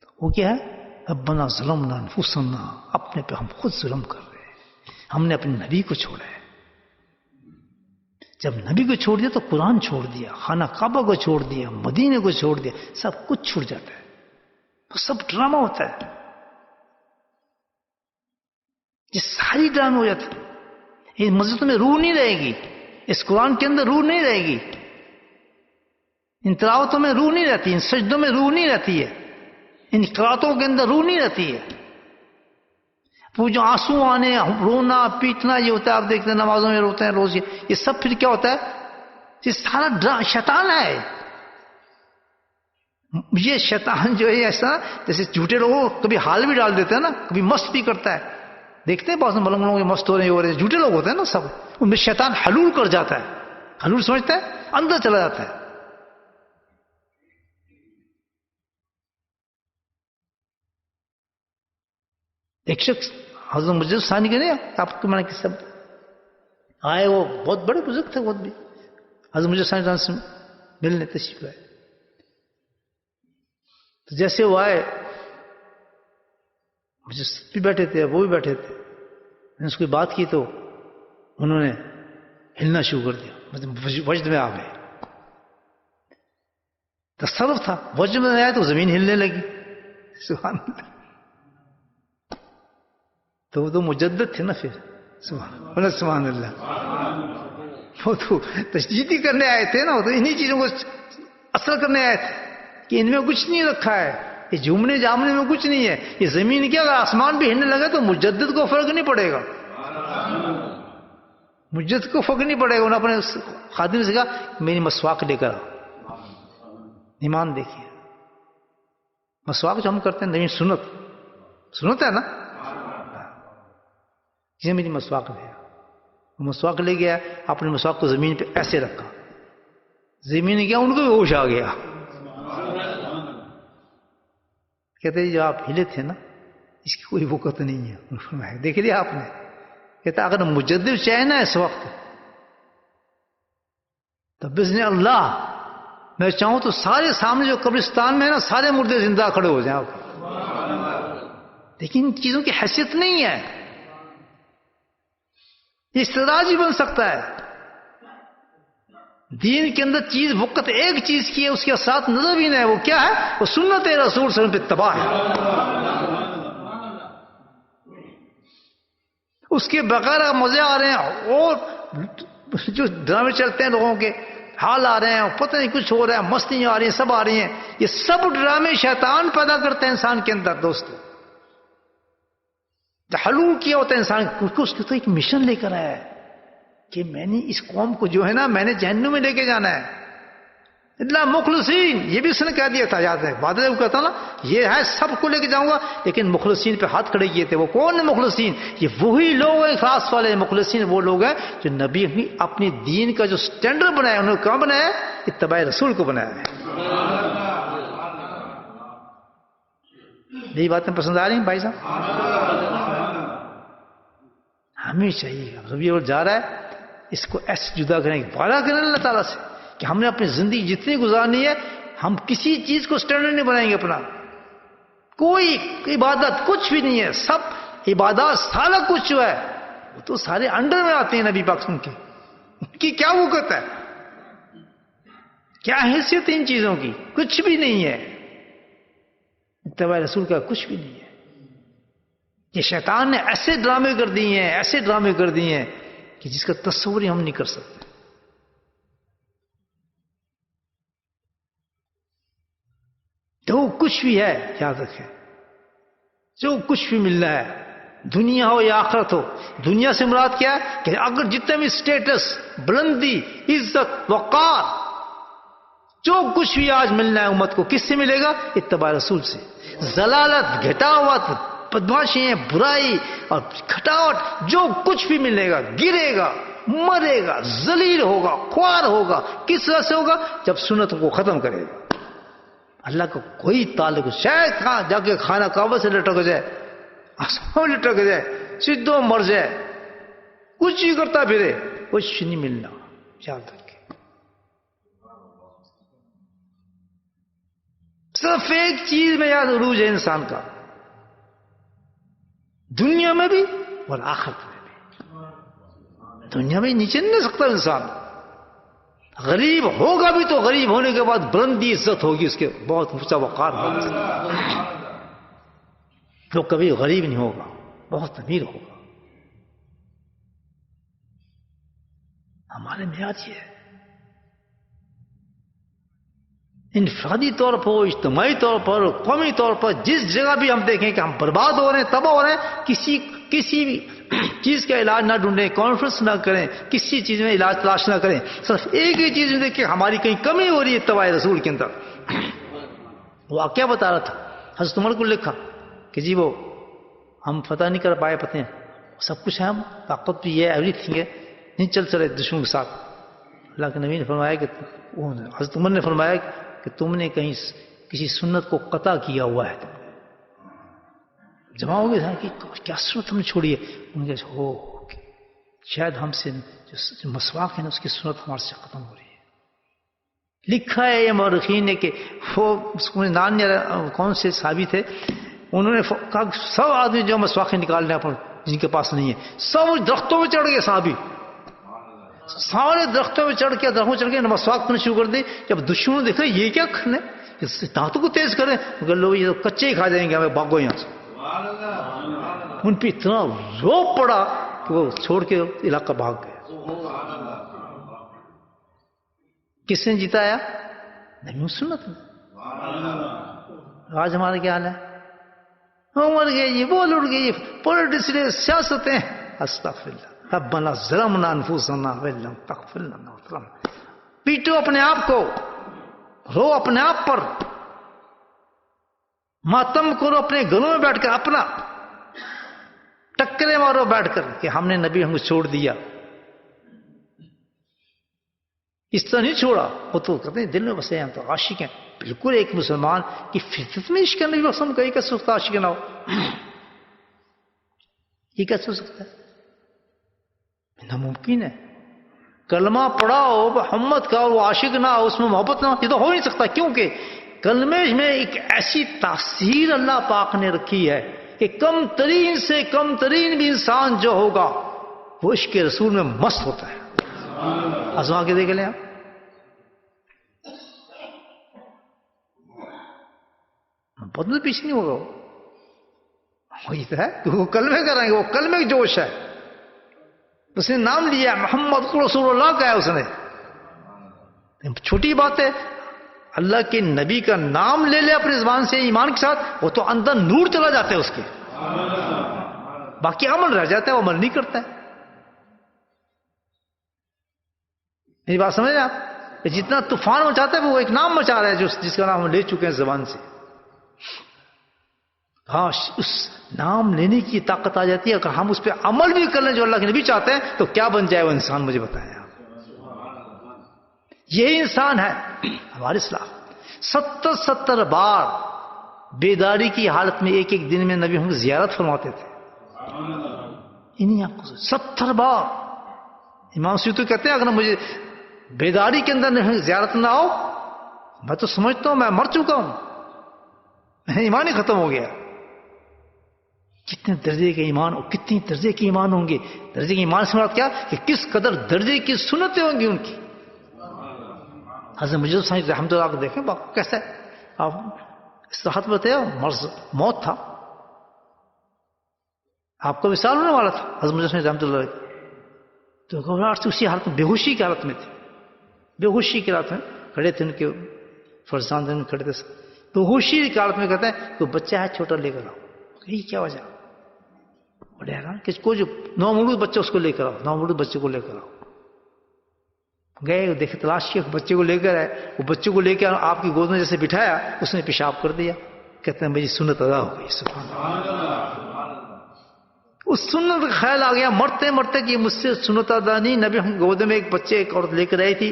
تو وہ کیا ہے؟ ربنا ظلمنا انفسنا، اپنے پہ ہم خود ظلم کر رہے ہیں، ہم نے اپنے نبی کو چھوڑا ہے۔ جب نبی کو چھوڑ دیا تو قرآن چھوڑ دیا، خانہ کعبہ کو چھوڑ دیا، مدینے کو چھوڑ دیا، سب کچھ چھوٹ جاتا ہے، تو سب ڈرامہ ہوتا ہے، یہ ساری ڈرامے ہو جاتے ہیں۔ اس مسجد میں روح نہیں رہے گی، اس قرآن کے اندر روح نہیں رہے گی، ان تلاوتوں میں روح نہیں رہتی، ان سجدوں میں روح نہیں رہتی ہے، ان قراتوں کے اندر روح نہیں رہتی ہے۔ وہ جو آنسو آنے، رونا پیٹنا یہ ہوتا ہے، آپ دیکھتے ہیں نمازوں میں روتے ہیں روز، یہ سب پھر کیا ہوتا ہے؟ یہ سارا شیطان ہے۔ یہ شیطان جو ہے ایسا جیسے جھوٹے لوگوں کبھی حال بھی ڈال دیتے ہیں نا، کبھی مست بھی کرتا ہے، دیکھتے ہیں بعض ملنگ لوگ مست ہو رہے ہیں، جھوٹے لوگ ہوتے ہیں نا سب، ان میں شیطان حلول کر جاتا ہے، حلول سمجھتا ہے، اندر چلا جاتا ہے۔ ایک شخص حضرت مجد ثانی کے نہیں آپ کو میں نے قصہ آئے, وہ بہت بڑے بزرگ تھے, بہت بھی حضرت مجد ثانی سے ملنے تشریف لائے. تو جیسے وہ آئے, مجھے بھی بیٹھے تھے, وہ بھی بیٹھے تھے, میں نے اس کی بات کی تو انہوں نے ہلنا شروع کر دیا, مطلب وجد میں آ گئے. تصرف تھا, وجد میں آیا تو زمین ہلنے لگی. سبحان اللہ. تو وہ تو مجدد تھے نا پھر. سبحان اللہ. وہ تو تجدید کرنے آئے تھے نا, وہ تو انہی چیزوں کو اثر کرنے آئے تھے کہ ان میں کچھ نہیں رکھا ہے, یہ جھومنے جامنے میں کچھ نہیں ہے, یہ زمین کیا اگر آسمان بھی ہلنے لگا تو مجدد کو فرق نہیں پڑے گا, مجدد کو فرق نہیں پڑے گا. انہوں نے اپنے خادم سے کہا میری مسواک لے کر آؤ. ایمان دیکھیے, مسواک جو ہم کرتے ہیں نئی سنت ہے نا, یہ میری مسواک لے آ. مسواک لے گیا, اپنے مسواک کو زمین پہ ایسے رکھا, زمین نے کیا ان کو بھی ہوش آ گیا. کہتے ہیں جو آپ ہلے تھے نا اس کی کوئی وقت نہیں ہے. دیکھ لیا آپ نے. کہتا اگر مجدد چاہے نا اس وقت تو بزن اللہ میں چاہوں تو سارے سامنے جو قبرستان میں ہے نا سارے مردے زندہ کھڑے ہو جائیں آپ. لیکن ان چیزوں کی حیثیت نہیں ہے. استدراج بھی بن سکتا ہے. دین کے اندر چیز وقت ایک چیز کی ہے, اس کے ساتھ نظر بھی نہیں ہے. وہ کیا ہے؟ وہ سنت رسول صلی اللہ علیہ وسلم پہ اتباع ہے. اس کے بغیر مزے آ رہے ہیں اور جو ڈرامے چلتے ہیں لوگوں کے حال آ رہے ہیں, پتہ نہیں کچھ ہو رہا ہے, مستیاں آ رہی ہیں, سب آ رہی ہیں. یہ سب ڈرامے شیطان پیدا کرتے ہیں انسان کے اندر. دوستو حلول کیا ہوتا ہے انسان کو, اس کے تو ایک مشن لے کر آیا ہے کہ میں نے اس قوم کو جو ہے نا میں نے جہنم میں لے کے جانا ہے. اللہ مخلصین, یہ بھی اس نے کہہ دیا تھا, یاد ہے بادل کو کہتا نا یہ ہے سب کو لے کے جاؤں گا, لیکن مخلصین پہ ہاتھ کھڑے کیے تھے. وہ کون ہے مخلصین؟ یہ وہی لوگ ہیں خاص والے. مخلصین وہ لوگ ہیں جو نبی اپنی دین کا جو سٹینڈرڈ بنایا, انہوں نے کہاں بنایا ہے؟ اتباع رسول کو بنایا ہے. یہی باتیں پسند آ رہی ہیں بھائی صاحب؟ ہمیں چاہیے ربیع الاول جا رہا ہے, اس کو ایسے جدا کریں, وعدہ کریں اللہ تعالیٰ سے کہ ہم نے اپنی زندگی جتنی گزارنی ہے ہم کسی چیز کو سٹینڈرڈ نہیں بنائیں گے اپنا. کوئی عبادت کچھ بھی نہیں ہے, سب عبادات سارا کچھ جو ہے وہ تو سارے انڈر میں آتے ہیں نبی پاک سن کے. ان کی کیا وقت ہے, کیا حیثیت ہے ان چیزوں کی؟ کچھ بھی نہیں ہے. اتباع رسول کا کچھ بھی نہیں ہے. یہ شیطان نے ایسے ڈرامے کر دیے ہیں, ایسے ڈرامے کر دیے ہیں کہ جس کا تصور ہی ہم نہیں کر سکتے. جو کچھ بھی ہے یاد رکھیں, جو کچھ بھی مل رہا ہے دنیا ہو یا آخرت ہو, دنیا سے مراد کیا ہے کہ اگر جتنے بھی سٹیٹس, بلندی, عزت, وقار, جو کچھ بھی آج ملنا ہے امت کو, کس سے ملے گا؟ اتباع رسول سے. ضلالت, گھٹاوت, بدماشی, برائی اور کھٹاوٹ, جو کچھ بھی ملے گا گرے گا, مرے گا, ذلیل ہوگا, خوار ہوگا. کس طرح سے ہوگا؟ جب سنت کو ختم کرے گا. اللہ کا کوئی تعلق, شاید کہاں جا کے کھانا کعبہ سے لٹک جائے, آسمان لٹک جائے, سدھو مر جائے, کچھ ہی کرتا پھرے, کچھ نہیں ملنا. یاد رکھے صرف ایک چیز میں یاد عروج ہے انسان کا, دنیا میں بھی اور آخرت میں بھی. دنیا میں نیچے نہیں رہ سکتا انسان. غریب ہوگا بھی تو غریب ہونے کے بعد بلندی عزت ہوگی, اس کے بہت اونچا وقار ہوگا. تو کبھی غریب نہیں ہوگا, بہت امیر ہوگا. ہمارے معیار یہ ہے. انفرادی طور پر, اجتماعی طور پر, قومی طور پر, جس جگہ بھی ہم دیکھیں کہ ہم برباد ہو رہے ہیں, تباہ ہو رہے ہیں, کسی بھی چیز کا علاج نہ ڈھونڈیں, کانفرنس نہ کریں, کسی چیز میں علاج تلاش نہ کریں, صرف ایک ہی چیز میں دیکھیں ہماری کہیں کمی ہو رہی ہے اتباع رسول کے اندر. واقعہ بتا رہا تھا, حضرت عمر کو لکھا کہ جی وہ ہم فتح نہیں کر پائے, پتہ ہیں سب کچھ ہے, ہم طاقت بھی ہے, ایوری تھنگ ہے, نہیں چل چلے دشمن کے ساتھ. اللہ کے نبی نے فرمایا کہ حضرت عمر نے فرمایا کہ تم نے کہیں کسی سنت کو قطع کیا ہوا ہے. جمع ہو گئے کہ کیا سنت ہم نے چھوڑی ہے. ان کے ہو شاید ہم سے جو مسواک ہے نا اس کی سنت ہمارے سے ختم ہو رہی ہے. لکھا ہے یہ مورخین نے کہ وہ نام کون سے صحابی تھے, انہوں نے کہا سب آدمی جو مسواک نکالنے پر جن کے پاس نہیں ہے سب درختوں میں چڑھ گئے. صحابی سارے درختوں میں چڑھ کے مسواک کرنا شروع کر دی. جب دشمنوں دیکھا یہ کیا کرنے, دانتوں کو تیز کریں, مگر لوگ یہ تو کچے ہی کھا جائیں گے, ہمیں بھاگو یہاں سے. ان پہ اتنا روب پڑا کہ وہ چھوڑ کے علاقہ بھاگ گئے. کس نے جتایا؟ نبی سنت نے. آج ہمارا کیا حال ہے؟ ہم مر گئے, یہ وہ لڑ گئی, پولیٹکس نے سیاستیں. استغفر اللہ ربنا ظلمنا انفسنا وان لم تغفر لنا وترحمنا. پیٹو اپنے آپ کو, رو اپنے آپ پر, ماتم کرو اپنے گھروں میں بیٹھ کر, اپنا ٹکرے مارو بیٹھ کر کہ ہم نے نبی ہم کو چھوڑ دیا. اس طرح نہیں چھوڑا. وہ تو کہتے ہیں دل میں بسے ہیں, ہم تو عاشق ہیں. بالکل ایک مسلمان کی فطرت میں عشق نبی وسلم کا یہ کیسے سکتا عاشق نہ ہو؟ یہ کیسے ہو سکتا ہے؟ ناممکن ہے. کلمہ پڑھا ہو محمد کا اور وہ عاشق نہ ہو, اس میں محبت نہ ہو, یہ تو ہو نہیں سکتا. کیونکہ کلمے میں ایک ایسی تاثیر اللہ پاک نے رکھی ہے کہ کم ترین سے کم ترین بھی انسان جو ہوگا وہ عشق رسول میں مست ہوتا ہے. آزما کے دیکھ لیں آپ. بدل پیچھے نہیں ہوگا. وہی تو ہے کہ وہ کلمے کریں گے, وہ کلمے کی جوش ہے. اس نے نام لیا محمد رسول اللہ کا ہے اس نے. چھوٹی بات ہے, اللہ کے نبی کا نام لے لے اپنی زبان سے ایمان کے ساتھ, وہ تو اندر نور چلا جاتا ہے اس کے. باقی عمل رہ جاتا ہے, وہ عمل نہیں کرتا ہے. میری بات سمجھ رہے آپ؟ جتنا طوفان مچاتا ہے وہ ایک نام مچا رہا ہے جس کا نام ہم لے چکے ہیں زبان سے. ہاں, اس نام لینے کی طاقت آ جاتی ہے. اگر ہم اس پہ عمل بھی کر لیں جو اللہ کے نبی چاہتے ہیں تو کیا بن جائے وہ انسان, مجھے بتائیں آپ. یہی انسان ہے ہمارے اسلام. 70 بار بیداری کی حالت میں ایک ایک دن میں نبی ہم کو زیارت فرماتے تھے. انہیں آپ کو 70 بار. امام سیوطی کہتے ہیں اگر مجھے بیداری کے اندر زیارت نہ ہو میں تو سمجھتا ہوں میں مر چکا ہوں, ایمان ہی ختم ہو گیا. کتنے درجے کے ایمان اور کتنی درجے کے ایمان ہوں گے. درجے کے ایمان سے مراد کیا کہ کس قدر درجے کی سنتیں ہوں گی ان کی. حضرت مجدد صاحب رحمۃ اللہ کو دیکھیں کیسا ہے. آپ استراحت میں تھے, مرض موت تھا, آپ کا وصال ہونے والا تھا. حضرت مجدد صاحب رحمۃ اللہ تو گھبراہٹ سے اسی حالت میں, بے ہوشی کی حالت میں تھے. بے ہوشی کی حالت میں کھڑے تھے, ان کے فرزند کھڑے تھے. بے ہوشی کی حالت میں کہتے ہیں کوئی بچہ ہے چھوٹا لے کر آؤ. یہ کیا وجہ؟ بڑے حیران کہ کوئی جو نومولود بچہ اس کو لے کر آؤ, نومولود بچے کو لے کر آؤ. گئے دیکھے, تلاش کیا, بچے کو لے کر آئے. وہ بچے کو لے کے آپ کی گود میں جیسے بٹھایا اس نے پیشاب کر دیا. کہتے ہیں میری سنت ادا ہو گئی. سبحان اللہ. اس سنت کا خیال آ گیا مرتے مرتے کہ مجھ سے سنت ادا نہیں. نبی ہم گود میں ایک بچے ایک عورت لے کر آئی تھی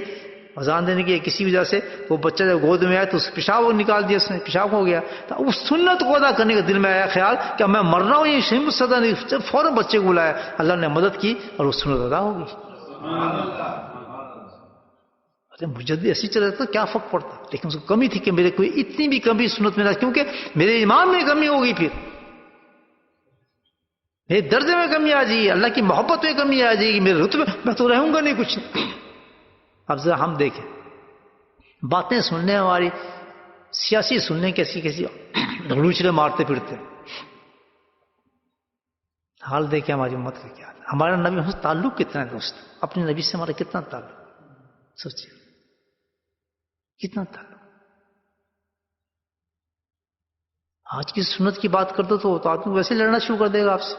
اذان دینے کی, کسی وجہ سے وہ بچہ جب گود میں آیا تو اس پیشاب کو نکال دیا, اس نے پیشاب ہو گیا. تو اس سنت کو ادا کرنے کا دل میں آیا خیال کہ میں مر رہا ہوں, یہ شہید مجھ سے ادا نہیں. فوراً بچے کو بلایا, اللہ نے مدد کی اور وہ سنت ادا ہو گئی. مجدد ایسی چل رہا تو کیا فرق پڑتا, لیکن اس کو کمی تھی کہ میرے کوئی اتنی بھی کمی سنت میں نہ, کیونکہ میرے ایمان میں کمی ہو گئی, پھر میرے درجے میں کمی آ جائے گی, اللہ کی محبت میں کمی آ جائے گی, میرے رتبے میں تو رہوں گا نہیں کچھ. اب ذرا ہم دیکھیں باتیں سننے ہماری سیاسی سننے کیسی کیسی گھڑوچلے مارتے پھرتے. حال دیکھیں ہماری امت کا کیا حال. ہمارا نبی ہم سے تعلق کتنا ہے دوست, اپنے نبی سے ہمارا کتنا تعلق, سوچیے کتنا تعلق. آج کی سنت کی بات کر دو تو آدمی ویسے لڑنا شروع کر دے گا آپ سے.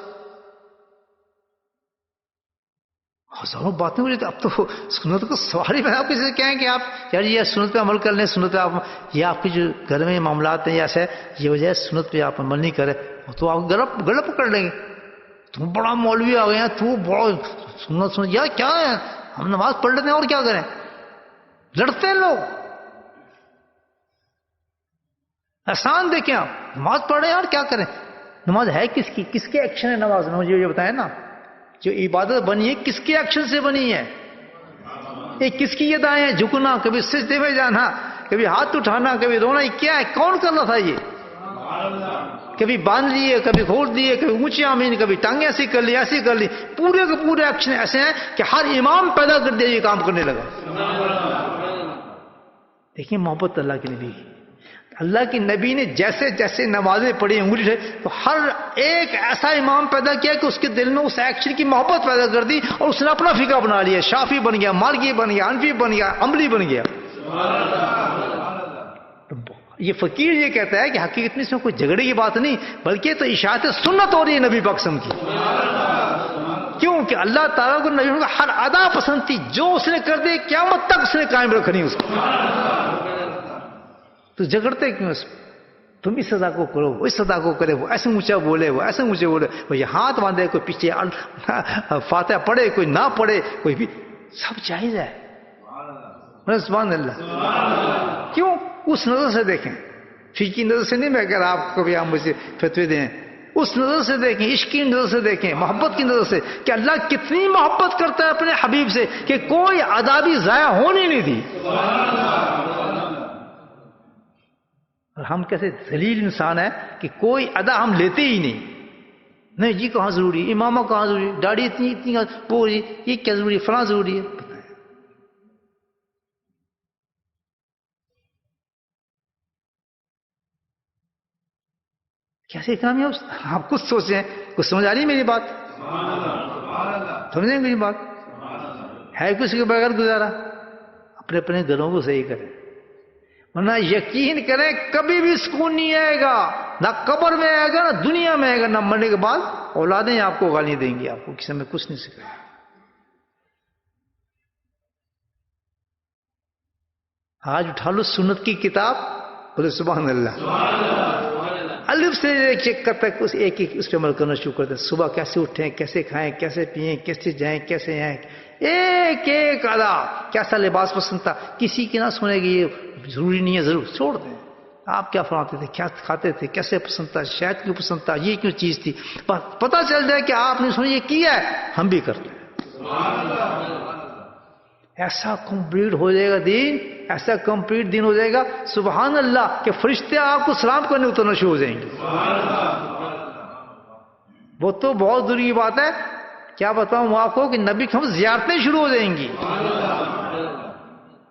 ہزاروں باتیں ہو رہی. اب تو سنت کو سواری میں آپ کسی سے کہیں کہ آپ یار یہ سنت پہ عمل کر لیں, سنت پہ آپ یہ آپ کے جو گھر میں معاملات ہیں ایسے یہ وجہ ہے سنت پہ آپ عمل نہیں کرے تو آپ گلا پکڑ لیں گے. تم بڑا مولوی آ گئے ہیں, تو بڑا سنت یار کیا ہے, ہم نماز پڑھ لیتے ہیں اور کیا کریں. لڑتے ہیں لوگ. احسان دیکھیں آپ نماز پڑھ رہے ہیں یار کیا کریں, نماز ہے کس کی؟ کس کے ایکشن ہے نماز میں؟ مجھے یہ بتائیں نا، جو عبادت بنی ہے کس کے ایکشن سے بنی ہے؟ یہ کس کی ادائیں ہیں؟ جھکنا، کبھی سجدے میں جانا، کبھی ہاتھ اٹھانا، کبھی رونا، یہ کیا ہے؟ کون کر رہا تھا یہ؟ کبھی باندھ لیے، کبھی کھول دیے، کبھی اونچی آمین، کبھی ٹانگیں ایسی کر لی، ایسی کر لی، پورے کے پورے ایکشن ایسے ہیں کہ ہر امام پیدا کر دیا یہ کام کرنے لگا۔ دیکھیں محبت اللہ کے نبی کی، اللہ کے نبی نے جیسے جیسے نمازیں پڑھی انگلی سے، تو ہر ایک ایسا امام پیدا کیا کہ اس کے دل میں اس ایکشن کی محبت پیدا کر دی، اور اس نے اپنا فقہ بنا لیا، شافی بن گیا، مالکی بن گیا، حنفی بن گیا، حنبلی بن گیا۔ یہ فقیر یہ کہتا ہے کہ حقیقت میں اس میں کوئی جھگڑے کی بات نہیں، بلکہ تو اشاعت سنت ہو رہی ہے نبی پاک صلی اللہ علیہ وسلم کی۔ کیوں کہ اللہ تعالیٰ کو نبی کا ہر ادا پسند تھی، جو اس نے کر دی قیامت تک اس نے قائم رکھنی اس کو۔ تو جھگڑتے کیوں اس؟ تم اس ادا کو کرو، وہ اس ادا کو کرے، وہ ایسے اونچا بولے، وہ ایسے اونچے بولے، وہ یہ ہاتھ باندھے، کوئی پیچھے فاتحہ پڑھے، کوئی نہ پڑھے، کوئی بھی، سب جائز ہے۔ سبحان اللہ۔ کیوں؟ اس نظر سے دیکھیں، فقہ کی نظر سے نہیں، میں اگر آپ کو بھی آپ مجھے فتوے دیں، اس نظر سے دیکھیں، عشق کی نظر سے دیکھیں، محبت کی نظر سے، کہ اللہ کتنی محبت کرتا ہے اپنے حبیب سے کہ کوئی ادا بھی ضائع ہونے نہیں دی۔ اور ہم کیسے ذلیل انسان ہیں کہ کوئی ادا ہم لیتے ہی نہیں جی کہاں ضروری ہے، امامہ کہاں ضروری ہے، داڑھی اتنی اتنی پوری، یہ کیا ضروری ہے، فلاں ضروری ہے۔ کیسے کامیاب؟ آپ کچھ سوچیں، کچھ سمجھ آ رہی ہے میری بات؟ سمجھیں میری بات؟ ہے کسی کے بغیر گزارا؟ اپنے اپنے گھروں کو صحیح کریں، ورنہ یقین کریں کبھی بھی سکون نہیں آئے گا، نہ قبر میں آئے گا، نہ دنیا میں آئے گا، نہ مرنے کے بعد اولادیں آپ کو گالی دیں گی، آپ کو کسی میں کچھ نہیں سکھائے۔ آج اٹھا لو سنت کی کتاب، بولے سبحان اللہ، الف سے ایک تک ایک اس پہ عمل کرنا شروع کرتے ہیں۔ صبح کیسے اٹھیں، کیسے کھائیں، کیسے پئیں، کیسے جائیں، کیسے آئیں، ایک ایک ادا، کیسا لباس پسند تھا، کسی کی نہ سنے گی یہ ضروری نہیں ہے، ضرور چھوڑ دیں۔ آپ کیا فرماتے تھے، کیا کھاتے تھے، کیسے پسند تھا، شاید کیوں پسند تھا، یہ کیوں چیز تھی، پتہ چل جائے کہ آپ نے سنی یہ کیا ہے، ہم بھی کرتے ہیں۔ ایسا کمپلیٹ ہو جائے گا دین، ایسا کمپلیٹ دین ہو جائے گا سبحان اللہ کہ فرشتے آپ کو سلام کرنے اترنا شروع ہو جائیں گے۔ وہ تو بہت ضروری بات ہے، کیا بتاؤں آپ کو کہ نبی کی ہم زیارتیں شروع ہو جائیں گی،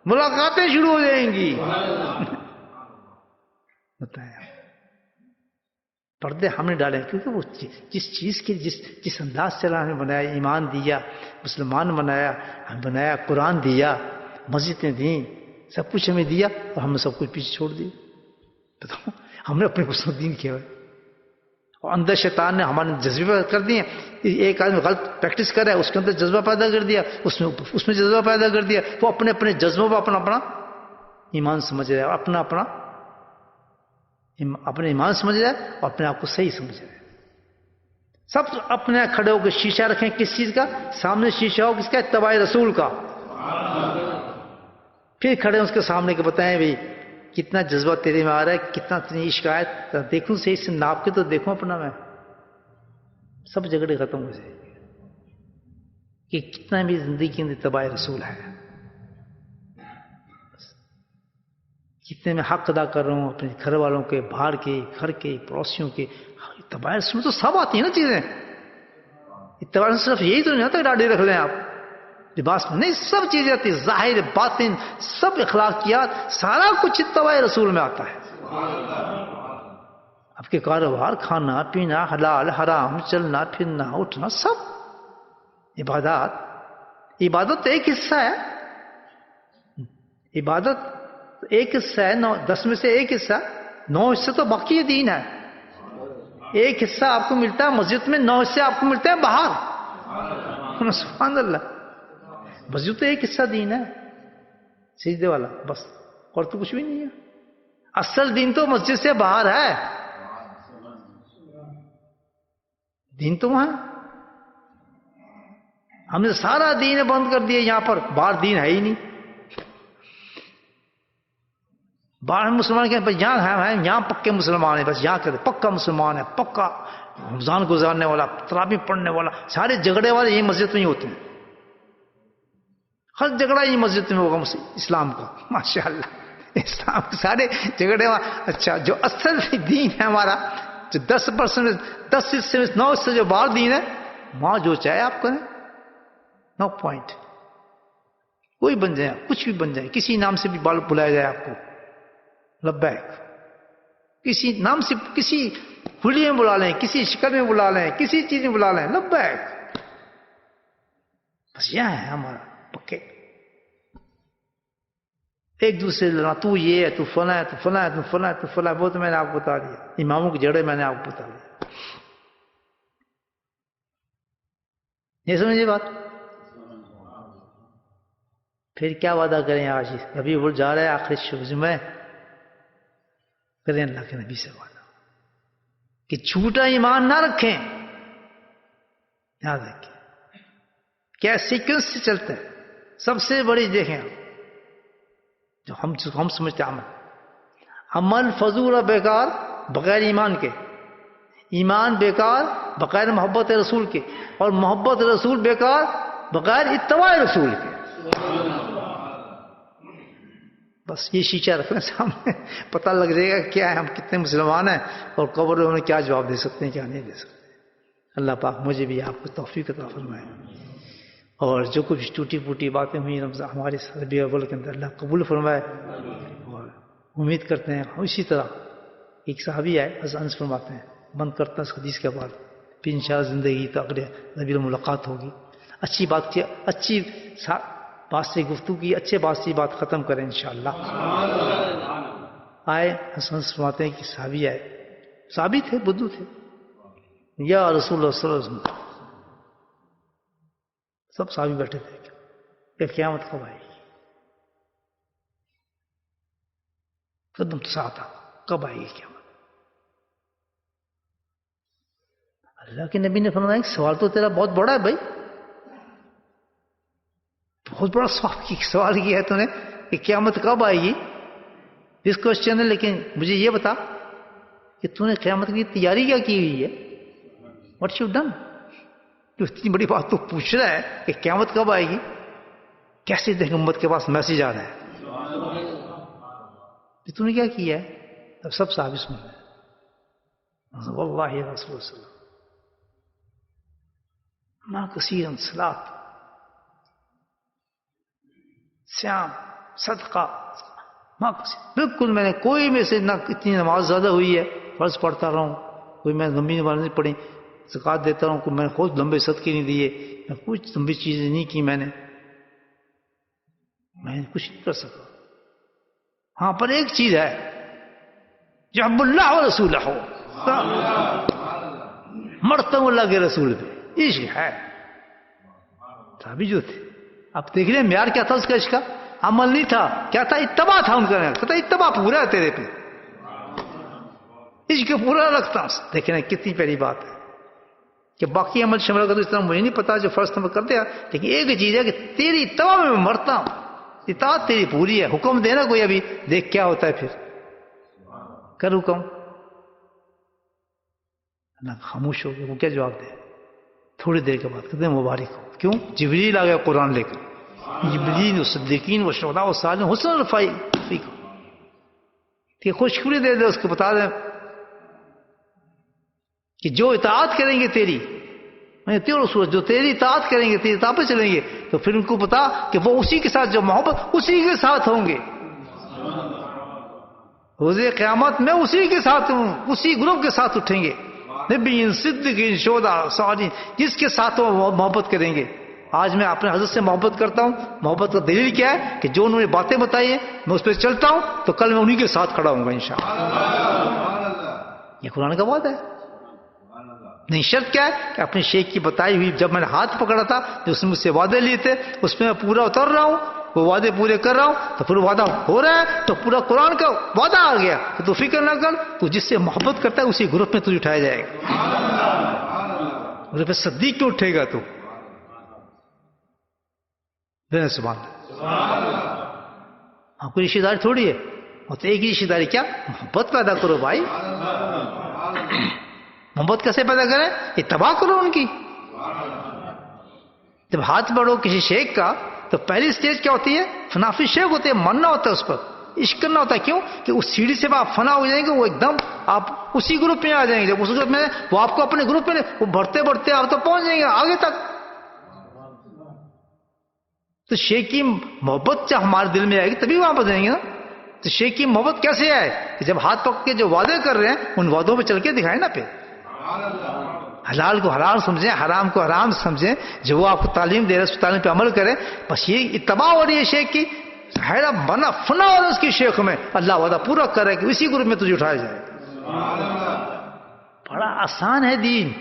ملاقاتیں شروع ہو جائیں گی۔ بتائیں پردے ہم نے ڈالے، کیونکہ وہ جس چیز کے جس انداز سے اللہ نے بنایا، ایمان دیا، مسلمان بنایا، ہم بنایا، قرآن دیا، مسجدیں دیں، سب کچھ ہمیں دیا، اور ہم نے سب کچھ پیچھے چھوڑ دیا۔ بتاؤ ہم نے اپنے پسند دین کیا ہے، اور اندر شیطان نے ہمارے جذبے کر دیے۔ ایک آدمی غلط پریکٹس کر رہا ہے، اس کے اندر جذبہ پیدا کر دیا، اس میں جذبہ پیدا کر دیا، وہ اپنے اپنے جذبوں پر اپنا اپنا ایمان سمجھ رہا ہے، اپنا اپنا اپنے ایمان سمجھ رہا ہے، اور اپنے آپ کو صحیح سمجھ رہا ہے۔ سب اپنے کھڑے ہو کے شیشہ رکھیں، کس چیز کا؟ سامنے شیشہ ہو کس کا؟ اتباع رسول کا۔ پھر کھڑے اس کے سامنے کے بتائیں بھئی کتنا جذبہ تیرے میں آ رہا ہے، کتنا تیری عشق آیا، دیکھوں صحیح سے ناپ کے تو دیکھوں اپنا میں، سب جھگڑے ختم ہو جائے گے کہ کتنا بھی زندگی کے اندر اتباع رسول ہے، کتنے میں حق ادا کر رہا ہوں اپنے گھر والوں کے، باہر کے، گھر کے، پڑوسیوں کے۔ اتباع رسول تو سب آتی ہیں نا چیزیں، اتباع رسول صرف یہی تو نہیں ہوتا کہ داڑھی رکھ لیں آپ لباس میں، نہیں، سب چیزیں آتی ہیں، ظاہر باطن سب اخلاقیات، سارا کچھ اتباع رسول میں آتا ہے۔ آپ کے کاروبار، کھانا پینا، حلال حرام، چلنا پھرنا، اٹھنا، سب عبادت ایک حصہ ہے، عبادت ایک حصہ ہے، 10 میں سے ایک حصہ، 9 حصے تو باقی دین ہے۔ ایک حصہ آپ کو ملتا ہے مسجد میں، 9 حصے آپ کو ملتے ہیں باہر۔ سبحان اللہ، مسجد تو ایک حصہ دین ہے، سجدے والا، بس، اور تو کچھ بھی نہیں ہے۔ اصل دین تو مسجد سے باہر ہے، دین تو وہاں، ہم نے سارا دین بند کر دیا یہاں پر، باہر دین ہے ہی نہیں، باہر مسلمان کہیں بس یہاں ہیں یہاں پکے مسلمان ہیں، بس یہاں کہتے پکا مسلمان ہے، پکا رمضان گزارنے والا، تراویح پڑھنے والا. سارے جھگڑے والے یہی مسجد میں ہی ہوتے ہیں، ہر جھگڑا یہی مسجد میں ہوگا اسلام کا. ماشاءاللہ اسلام کے سارے جھگڑے والے. اچھا جو اصل دین ہے ہمارا، جو 10%، 10 حصے میں 9 حصے جو باہر دین ہے، وہاں جو چاہے آپ کریں، نو پوائنٹ. کوئی بن جائے، کچھ بھی بن جائے، کسی نام سے بھی بلایا جائے آپ کو، لبیک. کسی نام سے، کسی کھلی میں بلا لیں، کسی شکل میں بلا لیں، کسی چیز میں بلا لیں، لبیک. بس یہاں ہے ہمارا پکے. ایک دوسرے لڑا، تو یہ ہے، تو فلاں ہے، تو فلاں ہے، تو فلاں ہے، تو فلاں ہے. وہ تو میں نے آپ کو بتا دیا، اماموں کے جڑے میں نے آپ کو بتا دیا. یہ سمجھے بات؟ پھر کیا وعدہ کریں آج؟ ابھی وہ جا رہے ہیں آخری شب میں، کریں اللہ کے نبی سے وعدہ کہ جھوٹا ایمان نہ رکھیں. یاد رکھیں کیا سیکوینس سے چلتا ہے. سب سے بڑی دیکھیں جو ہم سمجھتے ہیں عمل فضول اور بیکار بغیر ایمان کے، ایمان بیکار بغیر محبت رسول کے، اور محبت رسول بیکار بغیر اتباع رسول کے. بس یہ شیشہ رکھنا سامنے، پتہ لگ جائے گا کیا ہے، ہم کتنے مسلمان ہیں، اور قبر میں انہیں کیا جواب دے سکتے ہیں، کیا نہیں دے سکتے. اللہ پاک مجھے بھی آپ کو توفیق عطا فرمائے. اور جو کچھ ٹوٹی پھوٹی باتیں ہوئی رمضان ہمارے ربیع الاول کے اندر، اللہ قبول فرمائے. اور امید کرتے ہیں اسی طرح ایک صحابی آئے، حضرت فرماتے ہیں بند کرتا اس حدیث کے بعد، پھر انشاءاللہ زندگی تو اگلے نبی ملاقات ہوگی. اچھی بات کی، اچھی بات سے گفتگو کی، اچھے بات سے بات ختم کریں انشاءاللہ. آئے حسن فرماتے ہیں کہ صحابی آئے، صحابی تھے، بدو تھے. یا رسول اللہ صلی اللہ علیہ وسلم، سب صحابی بیٹھے تھے کہ قیامت کب آئے گی؟ قدم تو ساتھ کب آئے گی قیامت؟ اللہ کے نبی نے فرمایا سوال تو تیرا بہت بڑا ہے بھائی، بہت بڑا سوال کیا ہے تو نے کہ قیامت کب آئے گی. اس کوشچن ہے، لیکن مجھے یہ بتا کہ تو نے قیامت کی تیاری کیا کی ہوئی ہے؟ What you done? تو اتنی بڑی بات تو پوچھ رہا ہے کہ قیامت کب آئے گی. کیسے دیکھ امت کے پاس میسج آ رہا ہے کہ تو نے کیا کیا ہے. اب سب صحابی سن رہے ہیں. واللہ یا رسول اللہ صلی اللہ علیہ وسلم ما کثیرا صلاۃ سیام صدقہ ما کثیر، بالکل میں نے کوئی میں سے نہ اتنی نماز زیادہ ہوئی ہے، فرض پڑھتا رہا ہوں، کوئی میں لمبی نماز نہیں پڑھی، زکوٰۃ دیتا رہا ہوں، کوئی میں نے خود لمبے صدقے نہیں دیے، میں کچھ لمبی چیزیں نہیں کی، میں نے کچھ نہیں کر سکا. ہاں پر ایک چیز ہے، جب اللہ و رسول ہو، مرتا ہوں اللہ کے رسول پہ، عشق ہے. صحابی جو تھے، اب دیکھ رہے ہیں معیار کیا تھا اس کا عشق کا؟ عمل نہیں تھا، کیا تھا؟ اتباع تھا ان کا. کہتا اتباع پورا ہے تیرے پہ، عشق پورا رکھتا ہوں. دیکھ رہے ہیں کتنی پیاری بات ہے کہ باقی عمل شامل کر دو، اس طرح مجھے نہیں پتا جو فرض عمل کرتے ہیں، لیکن ایک چیز ہے کہ تیری اتباع میں مرتا ہوں، اطاعت تیری پوری ہے. حکم دینا کوئی، ابھی دیکھ کیا ہوتا ہے، پھر کر حکم. اللہ خاموش ہو گیا، وہ کیا جواب دے؟ تھوڑی دیر کے بعد کہتے ہیں مبارک ہو. کیوں؟ جبریل آ گیا قرآن لے کر، جبریل و صدیقین و شہداء و صالحین حسن رفیق، کہ خوشخبری دے دے اس کو، بتا دیں کہ جو اطاعت کریں گے تیری، جو تیری اطاعت کریں گے، تیری اطاعت پہ چلیں گے، تو پھر ان کو بتا کہ وہ اسی کے ساتھ، جو محبت اسی کے ساتھ ہوں گے. روز قیامت میں اسی کے ساتھ ہوں، اسی گروپ کے ساتھ اٹھیں گے، نبی صدیقین شہداء صالحین، جس کے ساتھ وہ محبت کریں گے. آج میں اپنے حضرت سے محبت کرتا ہوں. محبت کا دلیل کیا ہے؟ کہ جو انہوں نے باتیں بتائی ہیں میں اس پہ چلتا ہوں، تو کل میں انہی کے ساتھ کھڑا ہوں گا انشاءاللہ. یہ قرآن کا وعدہ ہے. نہیں، شرط کیا ہے؟ کہ اپنے شیخ کی بتائی ہوئی، جب میں نے ہاتھ پکڑا تھا، جو اس نے مجھ سے وعدے لیے تھے، اس میں میں پورا اتر رہا ہوں، وہ وعدے پورے کر رہا ہوں، تو پھر وعدہ ہو رہا ہے، تو پورا قرآن کا وعدہ آ گیا کہ تو فکر نہ کر، تو جس سے محبت کرتا ہے اسی گروپ میں تجھے اٹھایا جائے گا. پھر صدیق کیوں اٹھے گا تو؟ سبحان اللہ. آپ کو رشتے دار تھوڑی ہے، وہ تو ایک رشتے داری کیا محبت پیدا کرو بھائی. محبت کیسے پیدا کریں؟ اتباع کرو ان کی. جب ہاتھ بڑھو کسی شیخ کا تو پہلی سٹیج کیا ہوتی ہے؟ فنافی شیخ ہوتے ہیں، ماننا ہوتا ہے اس پر، عشق کرنا ہوتا ہے. کیوں کہ اس سیڑھی سے آپ فنا ہو جائیں گے، وہ ایک دم آپ اسی گروپ میں آ جائیں گے. جب اس گروپ میں وہ آپ کو اپنے گروپ میں وہ بڑھتے بڑھتے آپ تو پہنچ جائیں گے آگے تک. تو شیخ کی محبت جب ہمارے دل میں آئے گی تبھی وہاں پر جائیں گے نا. تو شیخ کی محبت کیسے آئے کہ جب ہاتھ پکڑ کے جو وعدے کر رہے ہیں ان وعدوں پہ چل کے دکھائیں نا. پھر حلال کو حلال سمجھیں، حرام کو حرام سمجھیں. جو وہ آپ کو تعلیم دے رہے ہیں اس تعلیم پہ عمل کریں. بس یہ اتباع ہو رہی ہے شیخ کی، حیرہ بنا فنا ہو رہا ہے اس کی شیخ میں. اللہ وعدہ پورا کر رہا ہے کہ اسی گروپ میں تجھے اٹھایا جائے. بڑا آسان ہے دین،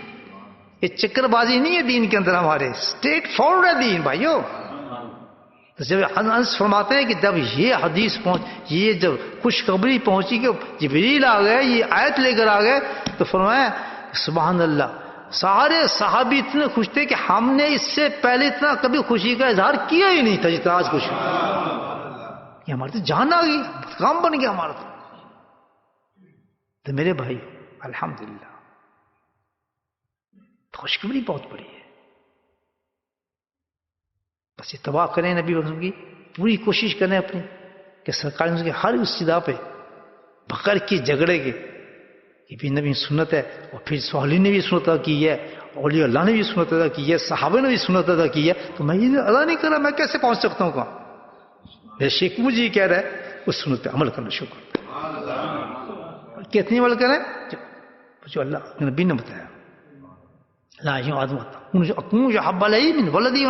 یہ چکر بازی نہیں ہے دین کے اندر. ہمارے اسٹریٹ فارورڈ ہے دین بھائیو. تو جب انس فرماتے ہیں کہ جب یہ حدیث یہ جب خوشخبری پہنچی کہ جبریل آ گئے، یہ آیت لے کر آ گئے، تو فرمایا سبحان اللہ، سارے صحابی اتنے خوش تھے کہ ہم نے اس سے پہلے اتنا کبھی خوشی کا اظہار کیا ہی نہیں تھا جتنا آج خوشی. یہ ہمارے تو جان آ گئی، کام بن گیا ہمارا. تو میرے بھائی الحمدللہ خوشخبری بہت بڑی ہے. بس اتباع کریں نبی وسلم کی، پوری کوشش کریں اپنی کہ سرکار کے ہر اس سدا پہ بغیر کی جھگڑے کے یہ بھی نبی سنت ہے. اور پھر صالحین نے بھی سنت ادا کی ہے، اولیاء اللہ نے بھی سنت ادا کی ہے، صحابہ نے بھی سنت ادا کی ہے. تو میں یہ ادا نہیں کر رہا، میں کیسے پہنچ سکتا ہوں کہاں؟ میرے شیخ مجھے یہ کہہ رہا ہے اس سنت پہ عمل کرنا شروع کرتا ہے. کتنی عمل کریں جو اللہ نبی نے بتایا. لا آدم اکون جو حب علیہ من ولدی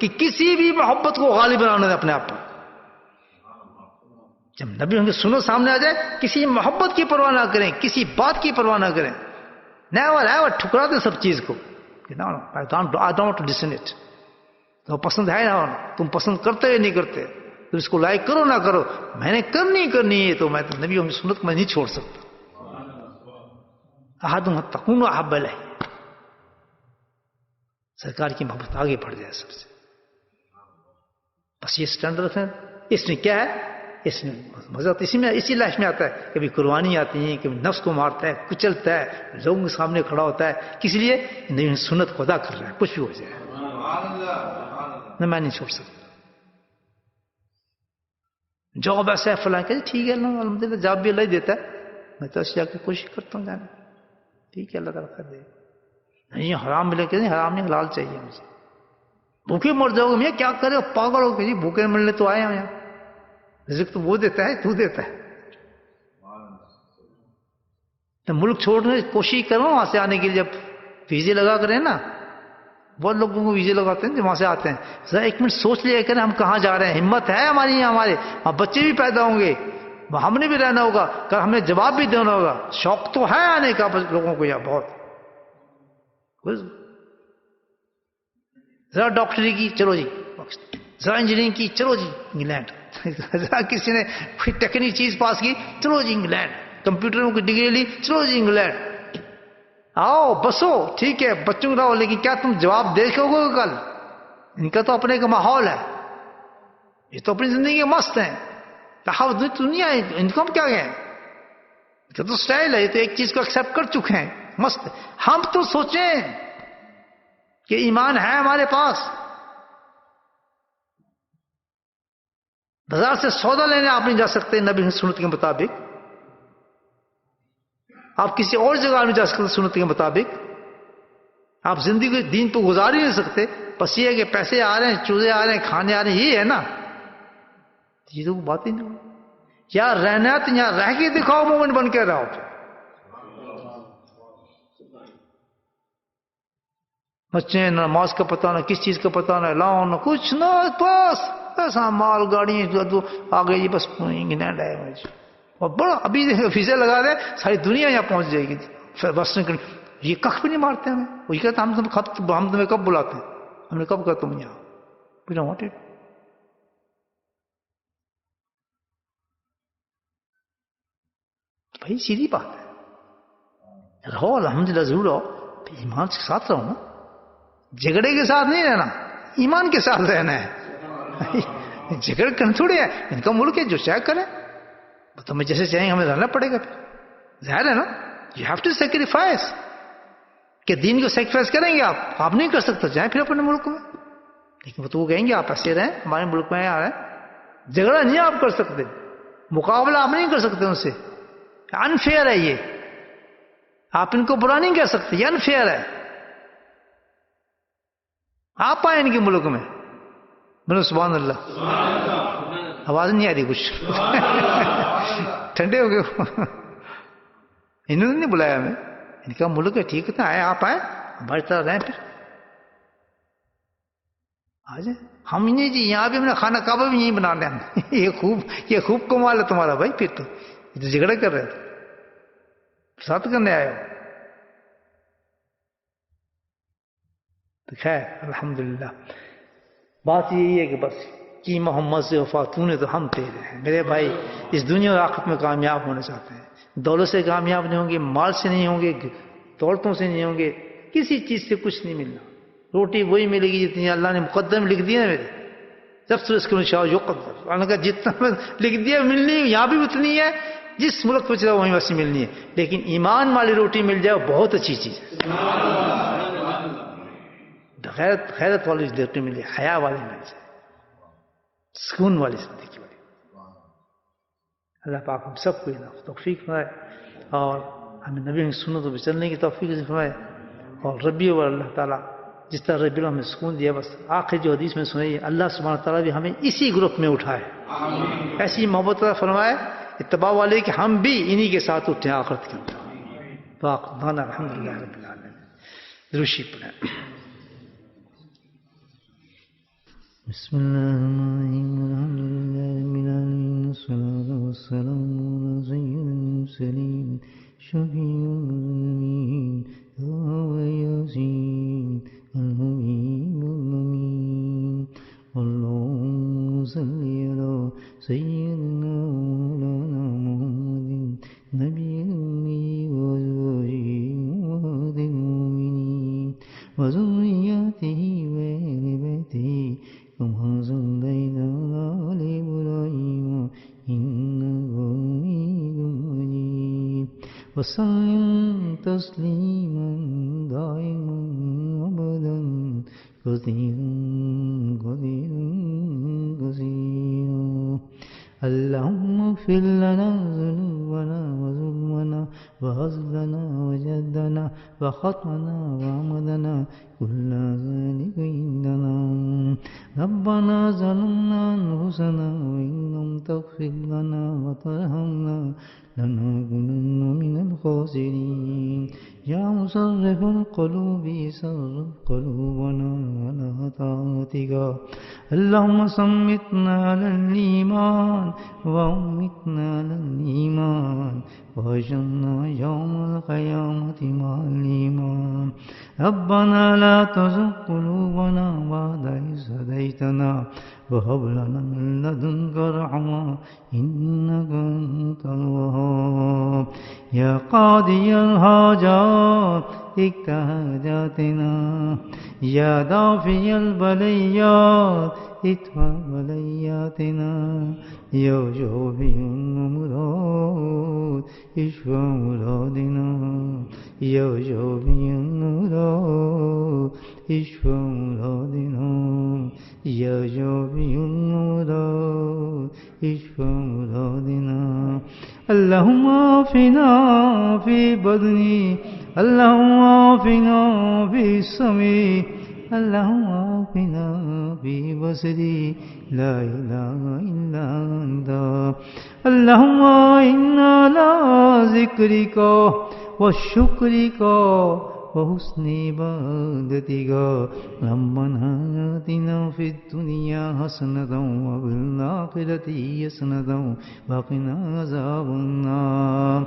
کہ کسی بھی محبت کو غالب بنانا ہے اپنے آپ پر. جب نبی ان کے سنو سامنے آ جائے کسی محبت کی پرواہ نہ کریں، کسی بات کی پرواہ نہ کریں. نیور ٹھکرا دیں سب چیز کو. I don't want to listen it. تو پسند ہے نہ تم پسند کرتے ہوئے نہیں کرتے، تو اس کو لائک کرو نہ کرو، میں نے کرنی ہے. تو میں تو نبی ان سنت میں نہیں چھوڑ سکتا. احدہم تکون احب الیہ، سرکار کی محبت آگے بڑھ جائے سب سے. بس یہ سٹینڈرڈ رکھیں. اس میں کیا ہے؟ اس میں مزہ تو اسی لائف میں آتا ہے. کبھی قربانی آتی ہے، کبھی نفس کو مارتا ہے، کچلتا ہے، لوگوں کے سامنے کھڑا ہوتا ہے. کس لیے؟ نہیں سنت کو ادا کر رہا ہے، کچھ بھی ہو جائے میں نہیں چھوڑ سکتا. جاب ایسا ہے فلاں کہ ٹھیک ہے اللہ الحمدللہ جاب بھی اللہ ہی دیتا ہے، میں تو اس جا کے کوشش کرتا ہوں جانے. ٹھیک ہے اللہ تعالیٰ کر دے. نہیں حرام ملے کہ نہیں، حرام نہیں حلال چاہیے مجھے. بھوکے مر جاؤ گے میں کیا کرے، پاگل ہو کہ بھوکے ملنے تو آئے ہم یہاں. رزق تو وہ دیتا ہے، تو دیتا ہے. تو ملک چھوڑنے کی کوشش کرو وہاں سے آنے کے لیے. جب ویزے لگا کریں نا، بہت لوگوں کو ویزے لگاتے ہیں جو وہاں سے آتے ہیں. ذرا ایک منٹ سوچ لیا کریں ہم کہاں جا رہے ہیں. ہمت ہے ہماری یہاں، ہمارے وہاں بچے بھی پیدا ہوں گے، ہم نے بھی رہنا ہوگا، کل ہمیں جواب بھی دینا ہوگا. شوق تو ہے آنے کا لوگوں کو یہاں بہت. ذرا ڈاکٹری کی چلو جی، ذرا انجینئرنگ کی چلو جی انگلینڈ. ذرا کسی نے کوئی ٹیکنیک چیز پاس کی چلو جی انگلینڈ. کمپیوٹر کی ڈگری لی چلو جی انگلینڈ. آؤ بسو ٹھیک ہے بچوں رہو، لیکن کیا تم جواب دیکھو گے کل؟ ان کا تو اپنے کا ماحول ہے، یہ تو اپنی زندگی مست ہیں. دنیا ان کو کیا ہے، ان کا تو سٹائل ہے، یہ تو ایک چیز کو ایکسپٹ کر چکے ہیں مست. ہم تو سوچیں کہ ایمان ہے ہمارے پاس. بازار سے سودا لینے آپ نہیں جا سکتے نبی کی سنت کے مطابق، آپ کسی اور جگہ نہیں جا سکتے سنت کے مطابق، آپ زندگی دین پہ گزار ہی نہیں سکتے. بس یہ ہے کہ پیسے آ رہے ہیں، چوزے آ رہے ہیں، کھانے آ رہے ہیں، یہ ہے نا. یہ تو بات ہی نہیں. یا رہنا تو یہاں رہ کے دکھاؤ، مومن بن کے رہو. بچے نماز کا پتہ نہ کس چیز کا پتہ نہ لاؤ نہ کچھ نہ، بس ایسا مال گاڑی آ گئی بس انگلینڈ ہے. اور بڑا ابھی ویزا لگا دے ساری دنیا یہاں پہنچ جائے گی. ویسٹرن کنٹری یہ کخ بھی نہیں مارتے ہمیں. وہ یہ کہتے ہم تمہیں کب بلاتے ہیں، ہم نے کب کہا تم یہاں. We don't want it. بھائی سیدھی بات ہے، رہو الحمدللہ ضرور رہو، ایمان کے ساتھ رہو نا. جھگڑے کے ساتھ نہیں رہنا، ایمان کے ساتھ رہنا ہے. جھگڑ کرنا تھوڑی ہے، ان کا ملک ہے جو چاہے کرے. تو ہمیں جیسے چاہیں ہمیں رہنا پڑے گا پھر، ظاہر ہے نا. You have to sacrifice. کہ دین کو سیکریفائس کریں گے آپ نہیں کر سکتے، جائیں پھر اپنے ملک میں. لیکن وہ تو وہ کہیں گے آپ ایسے رہیں، ہمارے ملک میں آ رہے ہیں. جھگڑا نہیں آپ کر سکتے، مقابلہ آپ نہیں کر سکتے ان سے، انفیئر ہے یہ. آپ ان کو برا نہیں کہہ سکتے، یہ انفیئر ہے. آپ آئے ان کے ملک میں. بولو سبحان اللہ. آواز نہیں آ رہی کچھ. ٹھنڈے ہو گئے. انہوں نے نہیں بلایا ہمیں، ان کا ملک ہے، ٹھیک ہے، آئے آپ آئے، ہماری طرح رہیں پھر. آ جائیں. ہم نہیں جی، یہاں بھی ہم نے خانہ کعبہ بھی یہیں بنا لیا. یہ خوب کمال ہے تمہارا بھائی. پھر تو یہ تو جھگڑا کر رہے تھے، ساتھ کرنے آئے ہو. تو خیر الحمدللہ. بات یہی ہے کہ بس کی محمد سے وفاتون ہے تو ہم تیرے ہیں. میرے بھائی اس دنیا اور آخرت میں کامیاب ہونا چاہتے ہیں، دولت سے کامیاب نہیں ہوں گے، مال سے نہیں ہوں گے، دولتوں سے نہیں ہوں گے، کسی چیز سے کچھ نہیں ملنا. روٹی وہی ملے گی جتنی اللہ نے مقدم لکھ دی ہے میرے. جب سے اس کے شاہ یقدر اللہ کا جتنا لکھ دیا ملنی یہاں بھی اتنی ہے، جس ملک پہ چلا وہیں ویسی ملنی ہے. لیکن ایمان والی روٹی مل جائے بہت اچھی چیز ہے. خیرت والی روٹی مل جائے، حیا والی مل جائے، سکون والی زندگی والی. اللہ پاک ہم سب کو توفیق فرمائے اور ہمیں نبی کی سنتوں پہ چلنے کی توفیق فرمائے. اور ربیع الاول اللہ تعالیٰ جس طرح ربیع الاول ہمیں سکون دیا، بس آخر جو حدیث میں سنائی اللہ سبحانہ تعالیٰ بھی ہمیں اسی گروپ میں اٹھائے، ایسی محبت فرمائے اتباع والے کہ ہم بھی انہی کے ساتھ اٹھیں آخرت کے اندر. باقی الحمدللہ رب العالمین. دروشی پڑھیں. بسم اللہ الرحمن الرحیم. الحمدللہ رب العالمین، والصلاة والسلام علی سید المرسلین شفیع المذنبین یاسین الحبیب الامین. اللہم صلی علی سیدنا مولانا محمد نبی الامی وازواجہ امہات المؤمنین وذریاتہ وآل بیتہ كما صليت على آل إبراهيم إنك حميد مجيد. وسلم تسليما دائما أبدا كثيرا كثيرا كثيرا. اللهم اغفر لنا ذنوبنا وظلمنا وهزلنا وجدنا وخطأنا وعمدنا كل ذلك عندنا. ربنا ظلمنا أنفسنا وإن لم تغفر لنا وترحمنا لنكونن من الخاسرين. يا مصرف القلوب صرف قلوبنا على طاعتك. اللهم صمتنا على الإيمان وأمتنا على الإيمان وأجرنا يوم القيامة مع الإيمان. ربنا لا تزغ قلوبنا بعد إذ هديتنا وهب لنا من لدنك رحمة إنك أنت الوهاب. يا قاضي الحاجات اقض حاجاتنا، يا دافع البليات ادفع بلياتنا، يا شافي الأمراض اشف مرادنا، يا شافي الأمراض اشف مرادنا، يا شافي الأمراض اشف مرادنا. اللهم عافنا في بدني، اللهم عافنا في سمعي، اللهم عافنا في بصري، لا إله إلا أنت. اللهم إنا على ذكرك وشكرك وحسن عبادتك. ربنا آتنا في الدنيا حسنة وفي الآخرة حسنة وقنا عذاب النار.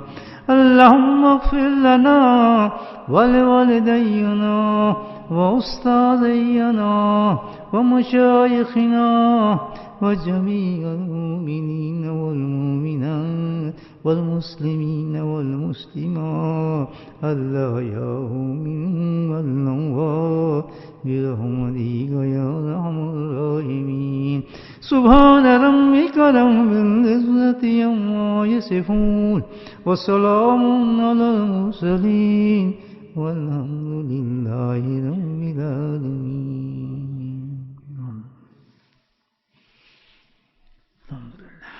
اللهم اغفر لنا ولوالدينا وأستاذينا ومشايخنا وجميع المؤمنين والمؤمنات والمسلمين والمسلمات الأحياء منهم والأموات برحمتك يا أرحم الراحمين. سبحان ربك رب العزة عما يصفون وسلام على المرسلين والحمد لله رب العالمين. الحمد لله.